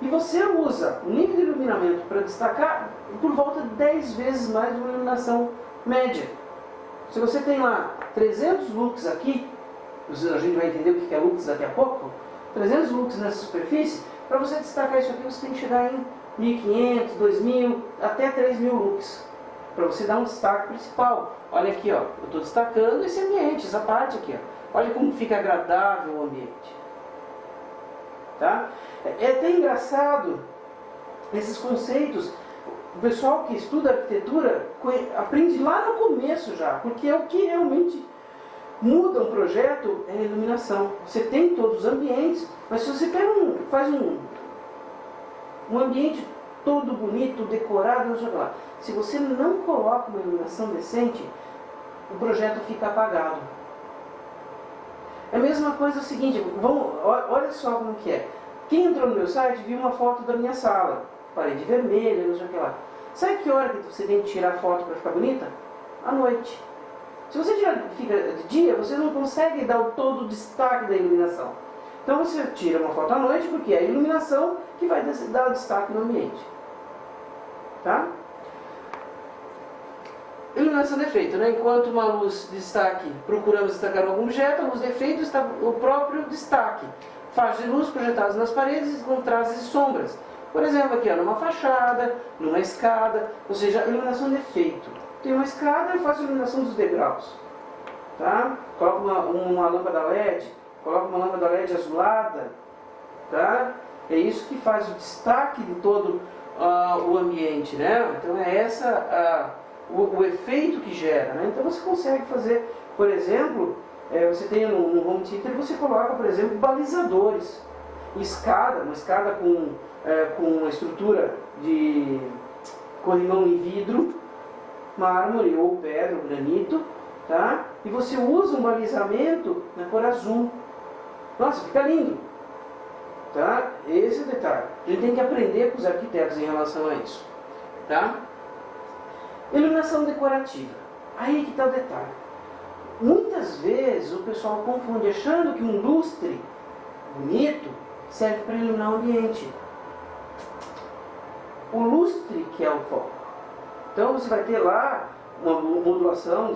e você usa o nível de iluminamento para destacar por volta de 10 vezes mais de uma iluminação média. Se você tem lá 300 lux aqui, a gente vai entender o que é lux daqui a pouco, 300 lux nessa superfície, para você destacar isso aqui você tem que chegar em 1.500, 2.000, até 3.000 lux, para você dar um destaque principal. Olha aqui, ó, eu estou destacando esse ambiente, essa parte aqui, ó. Olha como fica agradável o ambiente. Tá? É até engraçado esses conceitos. O pessoal que estuda arquitetura aprende lá no começo já, porque é o que realmente muda um projeto é a iluminação. Você tem todos os ambientes, mas se você faz um ambiente todo bonito, decorado, não sei lá, se você não coloca uma iluminação decente, o projeto fica apagado. É a mesma coisa o seguinte, olha só como que é. Quem entrou no meu site viu uma foto da minha sala, parede vermelha, não sei o que lá. Sabe que hora que você tem que tirar a foto para ficar bonita? À noite. Se você fica de dia, você não consegue dar todo o destaque da iluminação. Então você tira uma foto à noite, porque é a iluminação que vai dar o destaque no ambiente. Tá? Iluminação de efeito, né? Enquanto uma luz de destaque, procuramos destacar algum objeto, a luz de efeito está o próprio destaque. Faixas de luz projetadas nas paredes com traços e sombras. Por exemplo, aqui ó, numa fachada, numa escada, ou seja, iluminação de efeito. Tem uma escada e faço a iluminação dos degraus. Tá? Coloco uma lâmpada LED, coloco uma lâmpada LED azulada. Tá? É isso que faz o destaque de todo o ambiente. Né? Então é o efeito que gera. Né? Então você consegue fazer, por exemplo, você tem no home theater, você coloca, por exemplo, balizadores. Escada, uma escada com uma estrutura de corrimão em vidro, mármore ou pedra, ou granito, tá? E você usa um balizamento na cor azul. Nossa, fica lindo. Tá? Esse é o detalhe. A gente tem que aprender com os arquitetos em relação a isso. Tá? Iluminação decorativa. Aí que está o detalhe. Muitas vezes o pessoal confunde achando que um lustre bonito serve para iluminar o ambiente. O lustre que é o foco. Então você vai ter lá uma modulação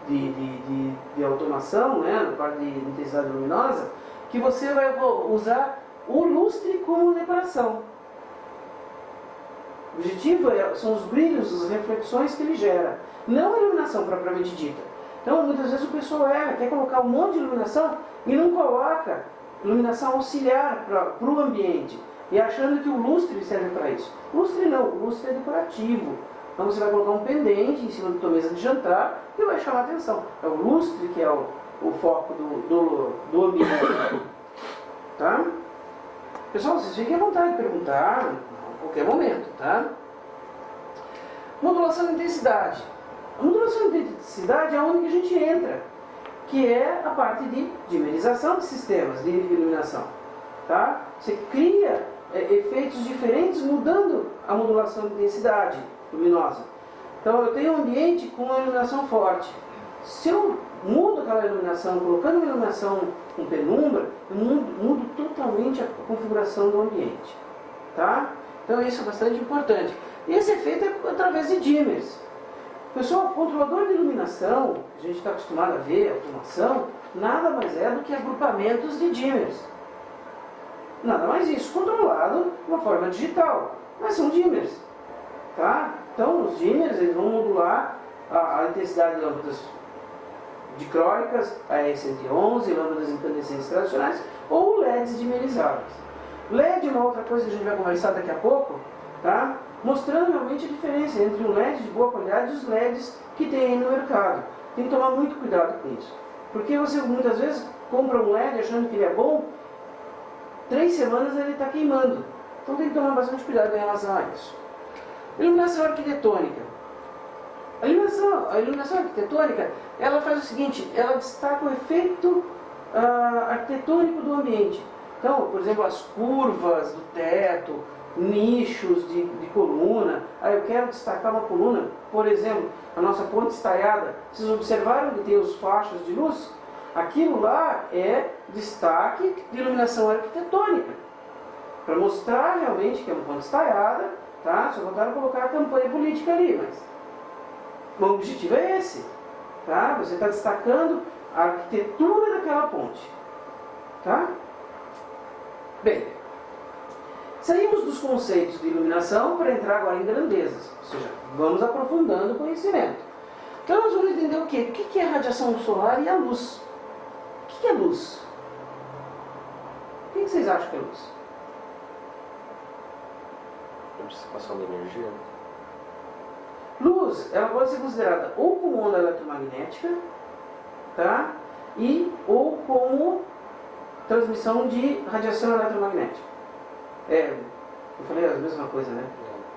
de automação, né, na parte de intensidade luminosa, que você vai usar o lustre como decoração. O objetivo são os brilhos, as reflexões que ele gera, não a iluminação propriamente dita. Então muitas vezes o pessoal quer colocar um monte de iluminação e não coloca iluminação auxiliar para o ambiente, e achando que o lustre serve para isso. Lustre não, o lustre é decorativo. Então você vai colocar um pendente em cima da tua mesa de jantar e vai chamar a atenção. É o lustre que é o foco do ambiente. Tá? Pessoal, vocês fiquem à vontade de perguntar a qualquer momento. Tá? Modulação de intensidade. A modulação de intensidade é onde que a gente entra, que é a parte de dimerização de sistemas de iluminação. Tá? Você cria efeitos diferentes mudando a modulação de intensidade luminosa. Então eu tenho um ambiente com uma iluminação forte. Se eu mudo aquela iluminação, colocando uma iluminação com penumbra, eu mudo totalmente a configuração do ambiente. Tá? Então isso é bastante importante. E esse efeito é através de dimmers. Pessoal, o controlador de iluminação, que a gente está acostumado a ver, automação, nada mais é do que agrupamentos de dimmers. Nada mais isso, controlado de uma forma digital, mas são dimmers. Tá? Então, os dimmers eles vão modular a intensidade de lâmpadas dicróicas, a E111, lâmpadas incandescentes tradicionais, ou LEDs dimerizáveis. LED é uma outra coisa que a gente vai conversar daqui a pouco, tá? Mostrando realmente a diferença entre um LED de boa qualidade e os LEDs que tem aí no mercado. Tem que tomar muito cuidado com isso. Porque você muitas vezes compra um LED achando que ele é bom, 3 semanas ele está queimando. Então tem que tomar bastante cuidado em relação a isso. Iluminação arquitetônica. A iluminação arquitetônica, ela faz o seguinte, ela destaca o efeito arquitetônico do ambiente. Então, por exemplo, as curvas do teto, nichos de coluna. Eu quero destacar uma coluna, por exemplo, a nossa ponte estaiada. Vocês observaram que tem os fachos de luz? Aquilo lá é destaque de iluminação arquitetônica, para mostrar realmente que é uma ponte estaiada, tá? Só faltaram colocar a campanha política ali, mas o objetivo é esse, tá? Você está destacando a arquitetura daquela ponte, tá? Bem, saímos dos conceitos de iluminação para entrar agora em grandezas, ou seja, vamos aprofundando o conhecimento. Então nós vamos entender o quê? O que é a radiação solar e a luz? O que é luz? O que vocês acham que é luz? Dissipação de energia. Luz, ela pode ser considerada ou como onda eletromagnética, tá? Ou como transmissão de radiação eletromagnética. Eu falei a mesma coisa, né?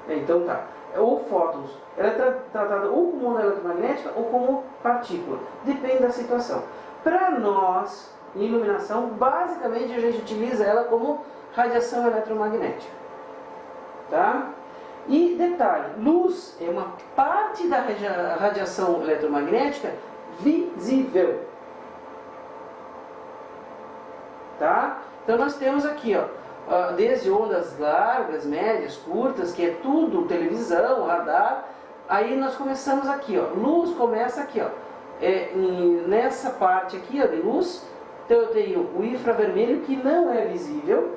Então tá. Ou fótons. Ela é tratada ou como onda eletromagnética ou como partícula. Depende da situação. Para nós, em iluminação, basicamente a gente utiliza ela como radiação eletromagnética. Tá? E detalhe, luz é uma parte da radiação eletromagnética visível. Tá? Então nós temos aqui, desde ondas largas, médias, curtas, que é tudo televisão, radar. Aí nós começamos aqui, luz começa aqui, nessa parte aqui, de luz. Então eu tenho o infravermelho, que não é visível,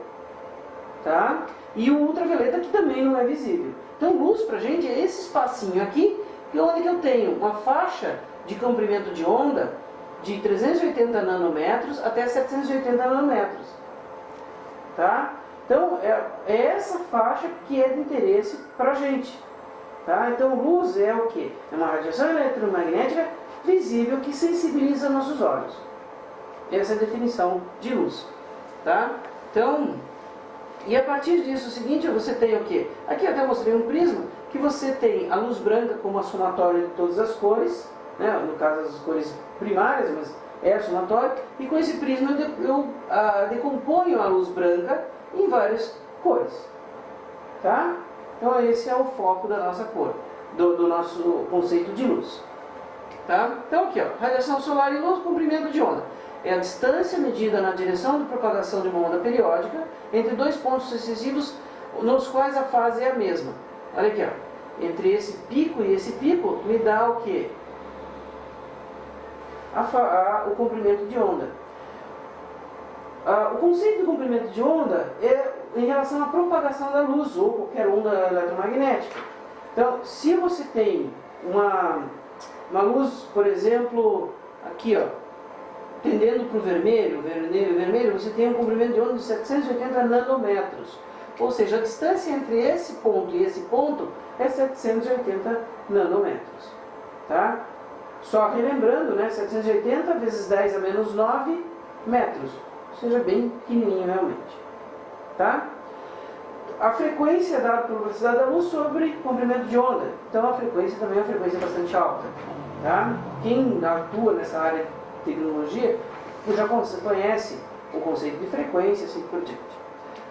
tá? E o ultravioleta, que também não é visível. Então luz pra gente é esse espacinho aqui, onde que eu tenho uma faixa de comprimento de onda de 380 nanômetros até 780 nanômetros, tá? Então é essa faixa que é de interesse pra gente, tá? Então luz é o que? É uma radiação eletromagnética visível que sensibiliza nossos olhos. Essa é a definição de luz, tá? Então, e a partir disso, o seguinte, você tem o que? Aqui eu até mostrei um prisma, que você tem a luz branca como a somatória de todas as cores, né? No caso as cores primárias, mas é a somatória, e com esse prisma eu decomponho a luz branca em várias cores, tá? Então esse é o foco da nossa cor, do nosso conceito de luz, tá? Então aqui, radiação solar e luz, comprimento de onda. É a distância medida na direção de propagação de uma onda periódica entre dois pontos sucessivos nos quais a fase é a mesma. Olha aqui, entre esse pico e esse pico me dá o quê? O comprimento de onda. O conceito de comprimento de onda é em relação à propagação da luz ou qualquer onda eletromagnética. Então, se você tem uma luz, por exemplo, aqui, tendendo para o vermelho, você tem um comprimento de onda de 780 nanômetros. Ou seja, a distância entre esse ponto e esse ponto é 780 nanômetros. Tá? Só relembrando, né, 780 vezes 10 a menos 9 metros. Ou seja, bem pequenininho realmente. Tá? A frequência dada pela velocidade da luz sobre comprimento de onda. Então a frequência também é uma frequência bastante alta. Tá? Quem atua nessa área de tecnologia já conhece o conceito de frequência, assim por diante.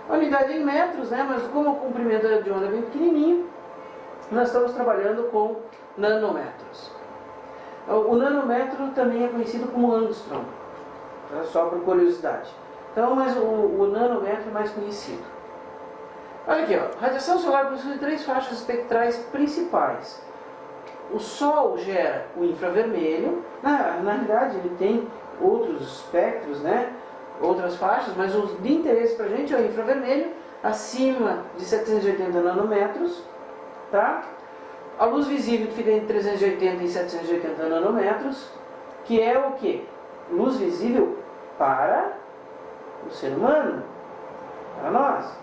A unidade é em metros, né? Mas como o comprimento de onda é bem pequenininho, nós estamos trabalhando com nanômetros. O nanômetro também é conhecido como angstrom, tá? Só por curiosidade. Então, mas o nanômetro é mais conhecido. Olha aqui, radiação solar possui três faixas espectrais principais. O Sol gera o infravermelho. Na realidade, ele tem outros espectros, né? Outras faixas, mas o de interesse para a gente é o infravermelho, acima de 780 nanômetros. Tá? A luz visível que fica entre 380 e 780 nanômetros, que é o que? Luz visível para o ser humano, para nós.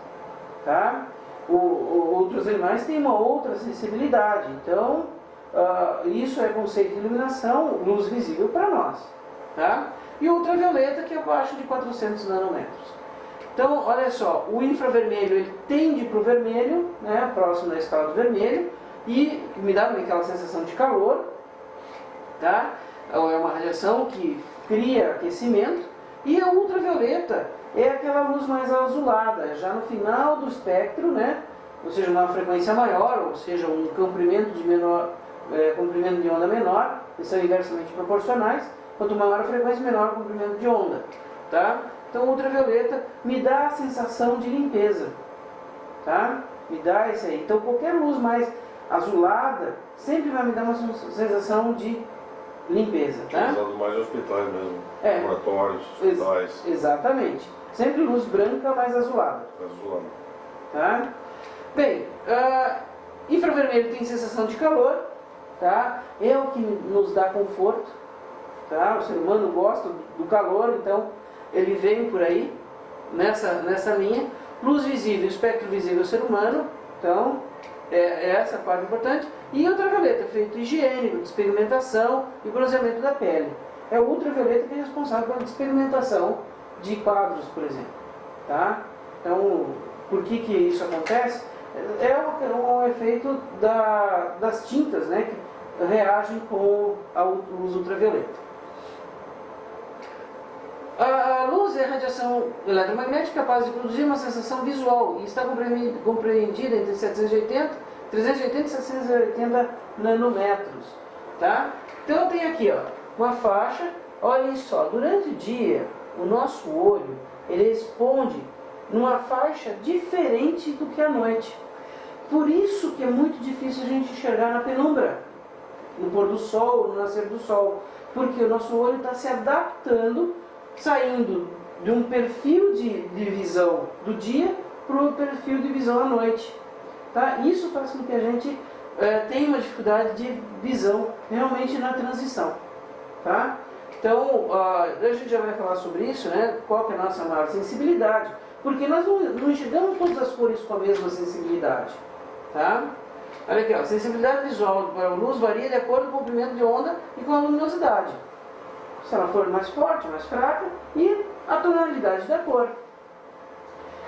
Tá? Outros animais têm uma outra sensibilidade, então isso é conceito de iluminação, luz visível para nós. Tá? E ultravioleta, que é abaixo de 400 nanômetros. Então, olha só, o infravermelho ele tende para o vermelho, né, próximo da escala do vermelho, e me dá aquela sensação de calor. Tá? É uma radiação que cria aquecimento. E a ultravioleta é aquela luz mais azulada, já no final do espectro, né? Ou seja, uma frequência maior, ou seja, um comprimento de onda menor, que são inversamente proporcionais. Quanto maior a frequência, menor o comprimento de onda. Tá? Então, o ultravioleta me dá a sensação de limpeza. Tá? Me dá isso aí. Então, qualquer luz mais azulada sempre vai me dar uma sensação de limpeza. Tá? Usado mais em hospitais mesmo. É. Laboratórios, hospitais. Exatamente. Sempre luz branca mais azulada. Azulado. Tá? Bem, infravermelho tem sensação de calor. Tá? É o que nos dá conforto. Tá? O ser humano gosta do calor, então ele vem por aí, nessa linha. Luz visível, espectro visível do ser humano, então é essa a parte importante. E ultravioleta, efeito higiênico, despigmentação e bronzeamento da pele. É o ultravioleta que é responsável pela despigmentação de quadros, por exemplo. Tá? Então, por que isso acontece? É um efeito das tintas, né, que reagem com a luz ultravioleta. A luz é a radiação eletromagnética capaz de produzir uma sensação visual e está compreendida entre 380 e 780 nanômetros. Tá? Então tem aqui uma faixa, olhem só, durante o dia o nosso olho ele responde numa faixa diferente do que à noite. Por isso que é muito difícil a gente enxergar na penumbra, no pôr do sol, no nascer do sol, porque o nosso olho está se adaptando, saindo de um perfil de visão do dia para o perfil de visão à noite. Tá? Isso faz com que a gente tenha uma dificuldade de visão realmente na transição. Tá? Então, a gente já vai falar sobre isso, né? Qual que é a nossa maior sensibilidade. Porque nós não enxergamos todas as cores com a mesma sensibilidade. Tá? Olha aqui, a sensibilidade visual para a luz varia de acordo com o comprimento de onda e com a luminosidade. Se ela for mais forte, mais fraca, e a tonalidade da cor.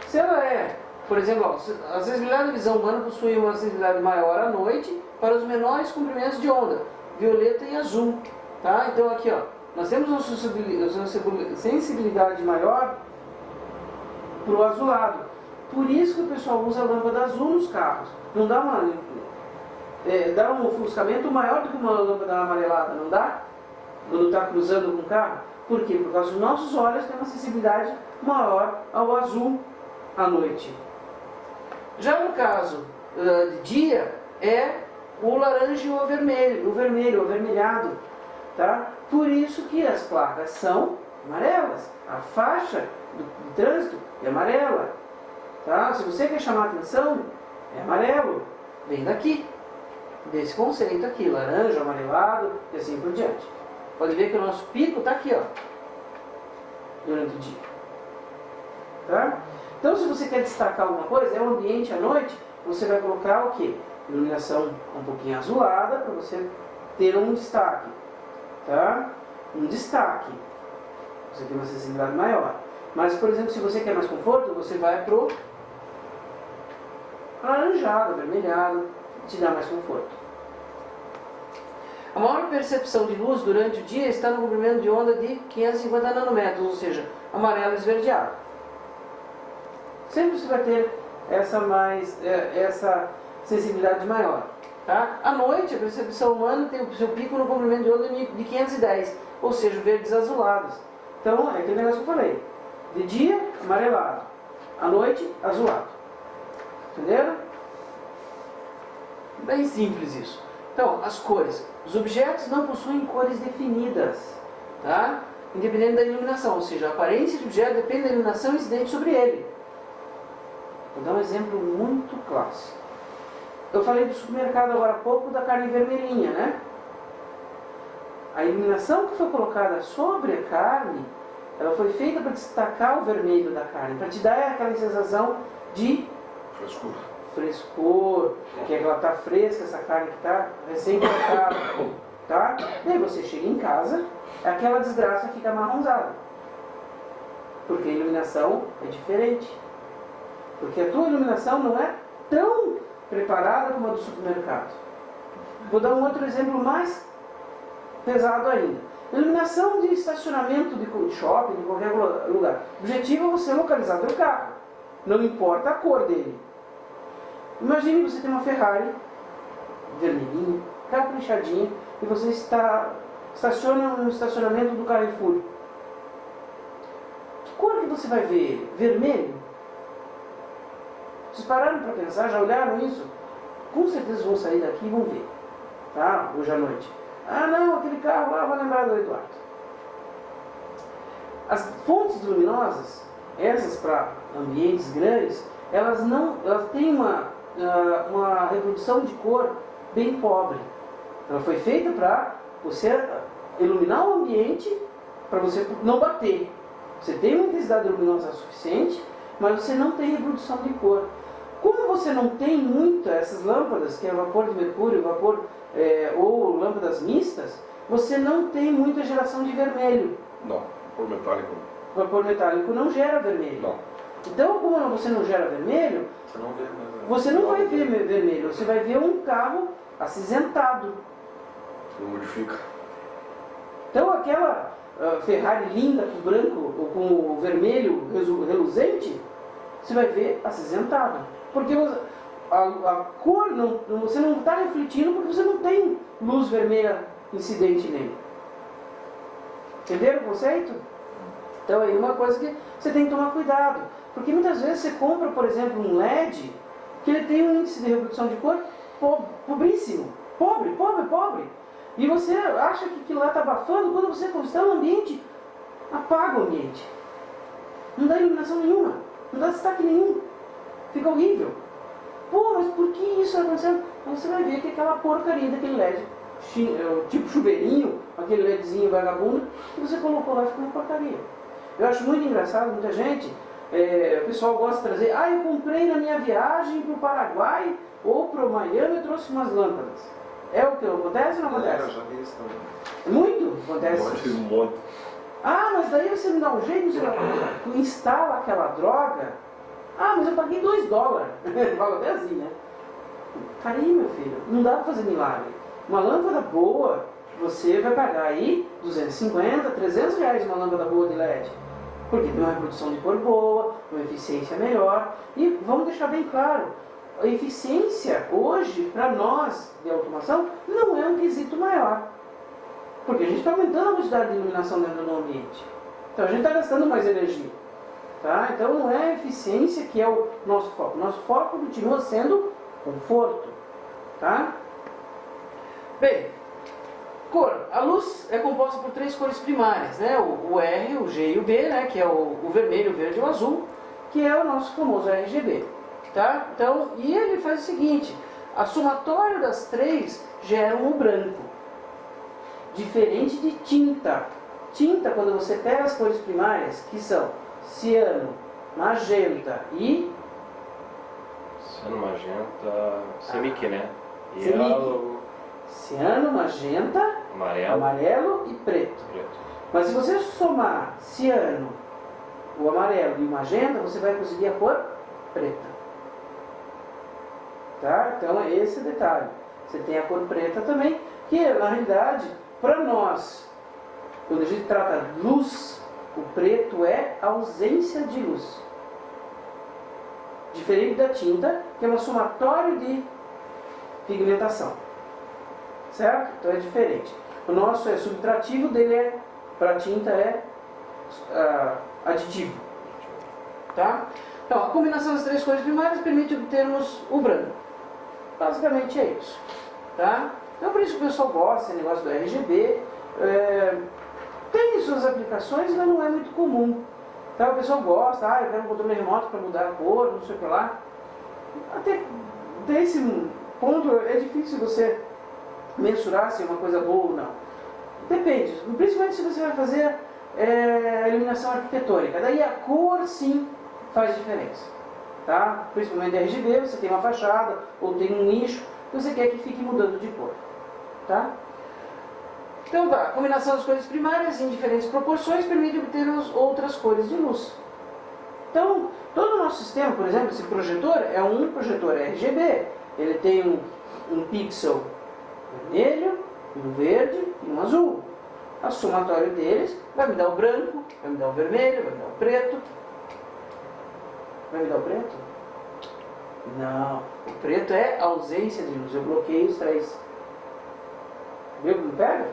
Se ela é, por exemplo, a sensibilidade da visão humana possui uma sensibilidade maior à noite para os menores comprimentos de onda, violeta e azul. Tá? Então aqui, nós temos uma sensibilidade maior para o azulado. Por isso que o pessoal usa a lâmpada azul nos carros. Não dá dá um ofuscamento maior do que uma lâmpada amarelada, não dá? Quando está cruzando com o carro. Por quê? Por causa dos nossos olhos tem uma sensibilidade maior ao azul à noite. Já no caso de dia, é o laranja e o vermelho, o avermelhado. Tá? Por isso que as placas são amarelas. A faixa do trânsito é amarela. Tá? Se você quer chamar a atenção, é amarelo. Vem daqui, desse conceito aqui, laranja, amarelado e assim por diante. Pode ver que o nosso pico está aqui, durante o dia. Tá? Então, se você quer destacar alguma coisa, é um ambiente à noite, você vai colocar o quê? Iluminação um pouquinho azulada, para você ter um destaque. Tá? Um destaque. Você tem uma sensibilidade maior. Mas, por exemplo, se você quer mais conforto, você vai pro alaranjado, avermelhado, te dá mais conforto. A maior percepção de luz durante o dia está no comprimento de onda de 550 nanômetros, ou seja, amarelo esverdeado. Sempre você vai ter essa sensibilidade maior. Tá? À noite, a percepção humana tem o seu pico no comprimento de onda de 510, ou seja, verdes azulados. Então, é aquele negócio que eu falei. De dia, amarelado. À noite, azulado. Entenderam? Bem simples isso. Então, as cores. Os objetos não possuem cores definidas, tá? Independente da iluminação, ou seja, a aparência do objeto depende da iluminação incidente sobre ele. Vou dar um exemplo muito clássico. Eu falei do supermercado agora há pouco da carne vermelhinha, né? A iluminação que foi colocada sobre a carne, ela foi feita para destacar o vermelho da carne, para te dar aquela sensação de frescor, que ela está fresca, essa carne que está recém-cortada, tá? Daí você chega em casa, aquela desgraça fica marronzada, porque a iluminação é diferente, porque a tua iluminação não é tão preparada como a do supermercado. Vou dar um outro exemplo mais pesado ainda. Iluminação de estacionamento de shopping, de qualquer lugar. O objetivo é você localizar o seu carro. Não importa a cor dele. Imagine você tem uma Ferrari vermelhinha, caprichadinha, e você estaciona no estacionamento do Carrefour. Que cor que você vai ver? Vermelho? Vocês pararam para pensar? Já olharam isso? Com certeza vão sair daqui e vão ver. Tá? Hoje à noite. Ah não, aquele carro lá, vou lembrar do Eduardo. As fontes luminosas, essas para ambientes grandes, elas têm uma reprodução de cor bem pobre. Ela foi feita para você iluminar o ambiente, para você não bater. Você tem uma intensidade luminosa suficiente, mas você não tem reprodução de cor. Como você não tem muito essas lâmpadas, que é vapor de mercúrio, ou lâmpadas mistas, você não tem muita geração de vermelho. Não, vapor metálico. Vapor metálico não gera vermelho. Não. Então, como você não gera vermelho, você não vai ver vermelho, você vai ver um carro acinzentado. Não modifica. Então, aquela Ferrari linda com branco ou com o vermelho reluzente, você vai ver acinzentado. Porque a cor, você não está refletindo porque você não tem luz vermelha incidente nele. Entenderam o conceito? Então, aí uma coisa que você tem que tomar cuidado. Porque muitas vezes você compra, por exemplo, um LED que ele tem um índice de reprodução de cor pobríssimo. Pobre. E você acha que aquilo lá está abafando, quando você está no ambiente, apaga o ambiente. Não dá iluminação nenhuma, não dá destaque nenhum. Fica horrível. Pô, mas por que isso está acontecendo? Então você vai ver que aquela porcaria daquele LED, tipo chuveirinho, aquele LEDzinho vagabundo, que você colocou lá, ficou uma porcaria. Eu acho muito engraçado, muita gente, o pessoal gosta de trazer, eu comprei na minha viagem para o Paraguai ou para o Miami, eu trouxe umas lâmpadas. É o que acontece ou não acontece? Eu já vi isso também. Muito acontece. Um monte. Mas daí você me dá um jeito, tu instala aquela droga. Mas eu paguei $2. Fala até assim, né? Carinho, meu filho, não dá para fazer milagre. Uma lâmpada boa, você vai pagar aí 250, 300 reais uma lâmpada boa de LED. Porque tem uma reprodução de cor boa, uma eficiência melhor. E vamos deixar bem claro, a eficiência hoje, para nós de automação, não é um quesito maior. Porque a gente está aumentando a quantidade de iluminação dentro do ambiente. Então a gente está gastando mais energia. Tá? Então não é a eficiência que é o nosso foco. Nosso foco continua sendo conforto. Tá? Bem, cor. A luz é composta por 3 cores primárias, né? O R, o G e o B, né? Que é o vermelho, o verde e o azul, que é o nosso famoso RGB. Tá? Então, e ele faz o seguinte, a somatória das 3 geram o branco. Diferente de tinta. Tinta, quando você pega as cores primárias, que são ciano, magenta e... Ciano, magenta, semic, né? Semic. Ciano, magenta, amarelo e preto. Mas se você somar ciano, o amarelo e o magenta, você vai conseguir a cor preta. Tá? Então é esse o detalhe. Você tem a cor preta também, que na realidade, para nós, quando a gente trata de luz, o preto é ausência de luz. Diferente da tinta, que é uma somatória de pigmentação. Certo? Então é diferente. O nosso é subtrativo, dele para a tinta é aditivo. Tá? Então, a combinação das 3 cores primárias permite obtermos o branco. Basicamente é isso. Tá? Então por isso que o pessoal gosta, esse negócio do RGB. Tem suas aplicações, mas não é muito comum. Então o pessoal gosta, eu quero um controle remoto para mudar a cor, não sei o que lá. Até esse ponto é difícil você mensurar se é uma coisa boa ou não. Depende, principalmente se você vai fazer a iluminação arquitetônica. Daí a cor sim faz diferença. Tá? Principalmente de RGB, você tem uma fachada ou tem um nicho, você quer que fique mudando de cor. Tá? Então tá, a combinação das cores primárias em diferentes proporções permite obter outras cores de luz. Então, todo o nosso sistema, por exemplo, esse projetor é um projetor RGB. Ele tem um pixel vermelho, um verde e um azul. a somatório deles vai me dar o branco, vai me dar o vermelho, vai me dar o preto. Vai me dar o preto? Não, o preto é ausência de luz, eu bloqueio os 3. Viu como pega?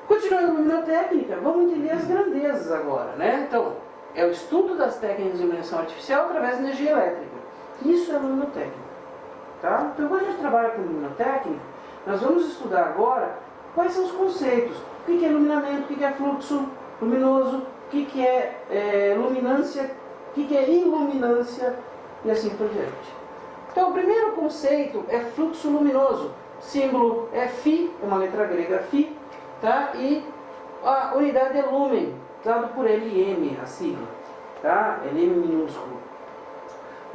Continuando a luminotécnica, vamos entender as grandezas agora, né? Então, é o estudo das técnicas de iluminação artificial através da energia elétrica. Isso é luminotécnica, tá? Então, quando a gente trabalha com luminotécnica, nós vamos estudar agora quais são os conceitos. O que é iluminamento, o que é fluxo luminoso, o que é luminância, o que é iluminância e assim por diante. Então, o primeiro conceito é fluxo luminoso. Símbolo é Φ, é uma letra grega Φ, tá? E a unidade é lumen, dado por LM, a sigla, tá? LM minúsculo.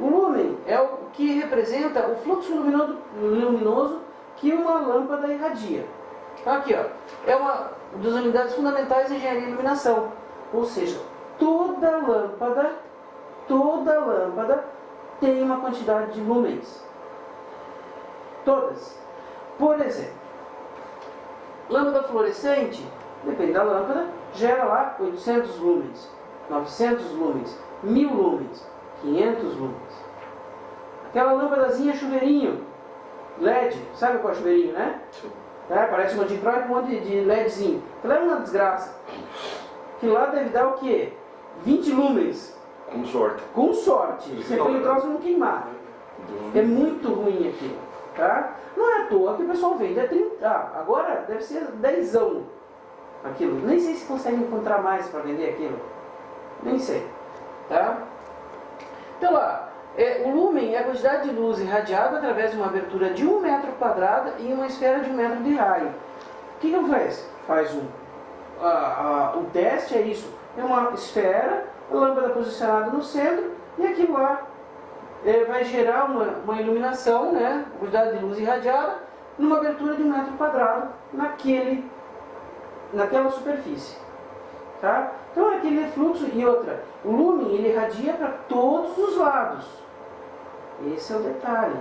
O lumen é o que representa o fluxo luminoso que uma lâmpada irradia. Então, aqui, ó, é uma das unidades fundamentais da engenharia de iluminação. Ou seja, toda lâmpada tem uma quantidade de lumens. Todas. Por exemplo, lâmpada fluorescente, depende da lâmpada, gera lá 800 lumens, 900 lumens, 1000 lumens, 500 lumens. Aquela lâmpadazinha chuveirinho, LED, sabe qual é o chuveirinho, né? É, parece uma dicróide com um monte de LEDzinho. Aquilo é uma desgraça. Aquilo lá deve dar o quê? 20 lumens. Com sorte. Com sorte, se aquele troço não queimar. É muito ruim aquilo, tá? Não é à toa que o pessoal vende a 30. Agora deve ser 10ão aquilo. Nem sei se consegue encontrar mais para vender aquilo. Nem sei, tá? Então lá, o lumen é a quantidade de luz irradiada através de uma abertura de 1 metro quadrado em uma esfera de 1 metro de raio. O que faz? O teste é isso. É uma esfera, a lâmpada posicionada no centro, e aquilo lá vai gerar uma iluminação, né? A quantidade de luz irradiada, numa abertura de 1 metro quadrado naquela superfície. Tá? Então aquele fluxo. E outra, o lumen ele irradia para todos os lados. Esse é o detalhe.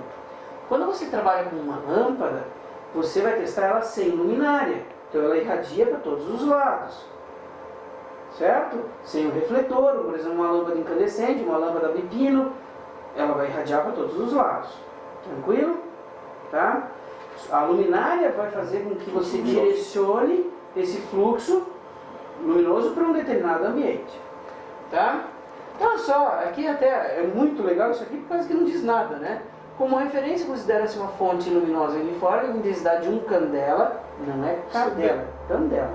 Quando você trabalha com uma lâmpada, você vai testar ela sem luminária. Então ela irradia para todos os lados. Certo? Sem o refletor, por exemplo, uma lâmpada incandescente, uma lâmpada bipino, ela vai irradiar para todos os lados. Tranquilo? Tá? A luminária vai fazer com que você direcione esse fluxo luminoso para um determinado ambiente. Tá? Então, olha só, aqui até é muito legal isso aqui, por causa que não diz nada, né? Como referência, considera-se uma fonte luminosa uniforme, intensidade de 1 candela, não é candela, candela.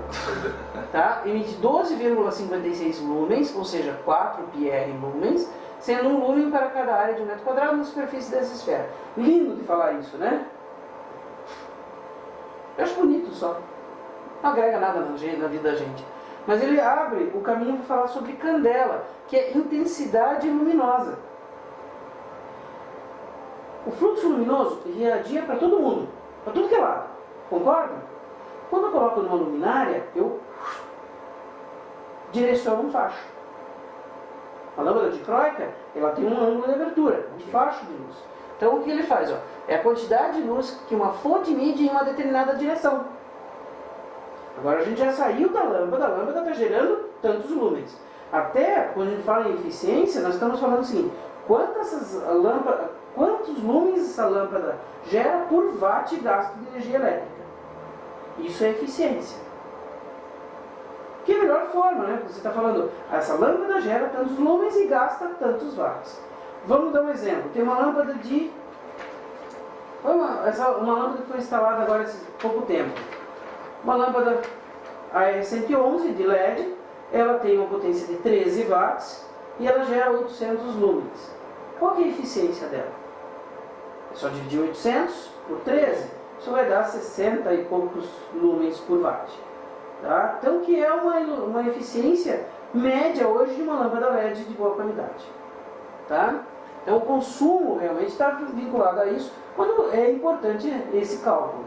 Tá? Emite 12,56 lumens, ou seja, 4 PR lumens, sendo um lumen para cada área de 1 metro quadrado na superfície dessa esfera. Lindo de falar isso, né? Eu acho bonito só. Não agrega nada na vida da gente. Mas ele abre o caminho para falar sobre candela, que é intensidade luminosa. O fluxo luminoso irradia para todo mundo, para tudo que é lado. Concorda? Quando eu coloco numa luminária, eu direciono um facho. A lâmpada dicróica, ela tem um ângulo de abertura, um facho de luz. Então o que ele faz? É a quantidade de luz que uma fonte mide em uma determinada direção. Agora a gente já saiu da lâmpada, a lâmpada está gerando tantos lumens. Até quando a gente fala em eficiência, nós estamos falando assim, quantos lumens essa lâmpada gera por watt gasto de energia elétrica. Isso é eficiência. Que é a melhor forma, né? Você está falando, essa lâmpada gera tantos lumens e gasta tantos watts. Vamos dar um exemplo. Tem uma lâmpada de... uma lâmpada que foi instalada agora há pouco tempo. Uma lâmpada AR111 de LED, ela tem uma potência de 13 watts e ela gera 800 lumens. Qual que é a eficiência dela? É só dividir 800 por 13, isso vai dar 60 e poucos lumens por watt. Tá? Então, que é uma eficiência média hoje de uma lâmpada LED de boa qualidade. Tá? Então, o consumo realmente está vinculado a isso, quando é importante esse cálculo.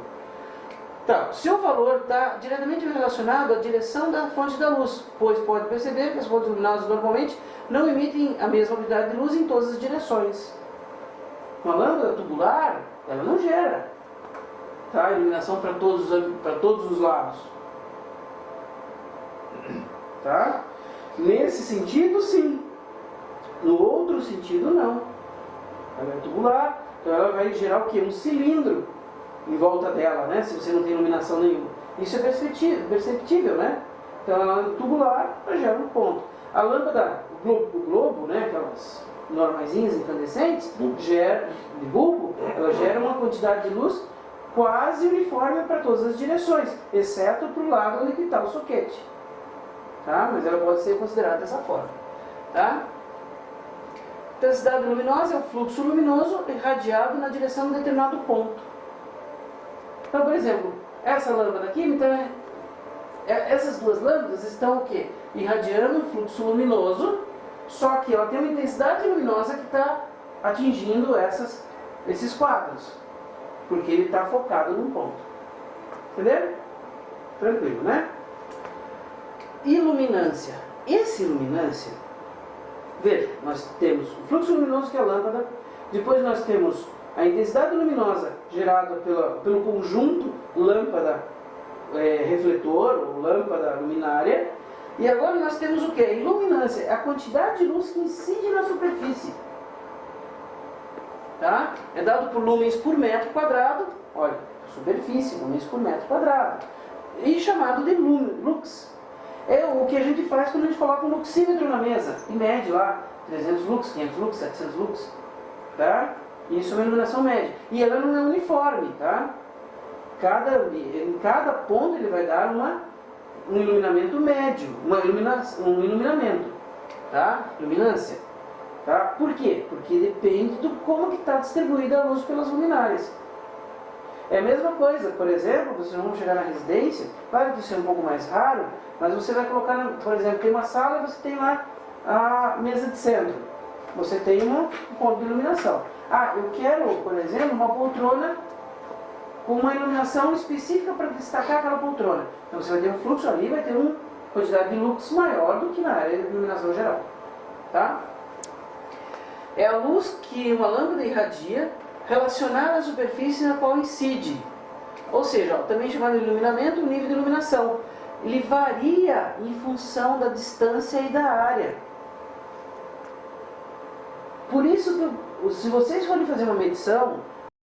Então, seu valor está diretamente relacionado à direção da fonte da luz, pois pode perceber que as fontes luminosas normalmente não emitem a mesma quantidade de luz em todas as direções. Uma lâmpada tubular, ela não gera, tá? Iluminação para todos os lados. tá? Nesse sentido, sim. No outro sentido, não. Ela é tubular, então ela vai gerar o quê? Um cilindro em volta dela, né? Se você não tem iluminação nenhuma. Isso é perceptível, né? Então ela é tubular, ela gera um ponto. A lâmpada do globo, né? Aquelas normaisinhas incandescentes, de bulbo, ela gera uma quantidade de luz quase uniforme para todas as direções, exceto para o lado onde está o soquete. Tá? Mas ela pode ser considerada dessa forma. Tá? Intensidade luminosa é o fluxo luminoso irradiado na direção de um determinado ponto. Então, por exemplo, essa lâmpada aqui, então, essas duas lâmpadas estão o quê? Irradiando um fluxo luminoso, só que ela tem uma intensidade luminosa que está atingindo esses quadros, porque ele está focado num ponto. Entendeu? Tranquilo, né? Iluminância. Essa iluminância, veja, nós temos o fluxo luminoso que é a lâmpada, depois nós temos a intensidade luminosa gerada pelo conjunto lâmpada refletor ou lâmpada luminária, e agora nós temos o que? Iluminância, é a quantidade de luz que incide na superfície. Tá? É dado por lumens por metro quadrado, olha, superfície, lumens por metro quadrado, e chamado de lux. É o que a gente faz quando a gente coloca um luxímetro na mesa e mede lá 300 lux, 500 lux, 700 lux. Tá? Isso é uma iluminação média. E ela não é uniforme. Tá? Em cada ponto ele vai dar um iluminamento médio, um iluminamento. Tá? Luminância. Tá? Por quê? Porque depende de como que está distribuída a luz pelas luminárias. É a mesma coisa, por exemplo, vocês vão chegar na residência, claro que isso é um pouco mais raro, mas você vai colocar, por exemplo, tem uma sala e você tem lá a mesa de centro. Você tem um ponto de iluminação. Ah, eu quero, por exemplo, uma poltrona com uma iluminação específica para destacar aquela poltrona. Então você vai ter um fluxo ali, vai ter uma quantidade de lux maior do que na área de iluminação geral. Tá? É a luz que uma lâmpada irradia relacionada à superfície na qual incide. Ou seja, também chamado de iluminamento, o nível de iluminação. Ele varia em função da distância e da área. Por isso que, se vocês forem fazer uma medição,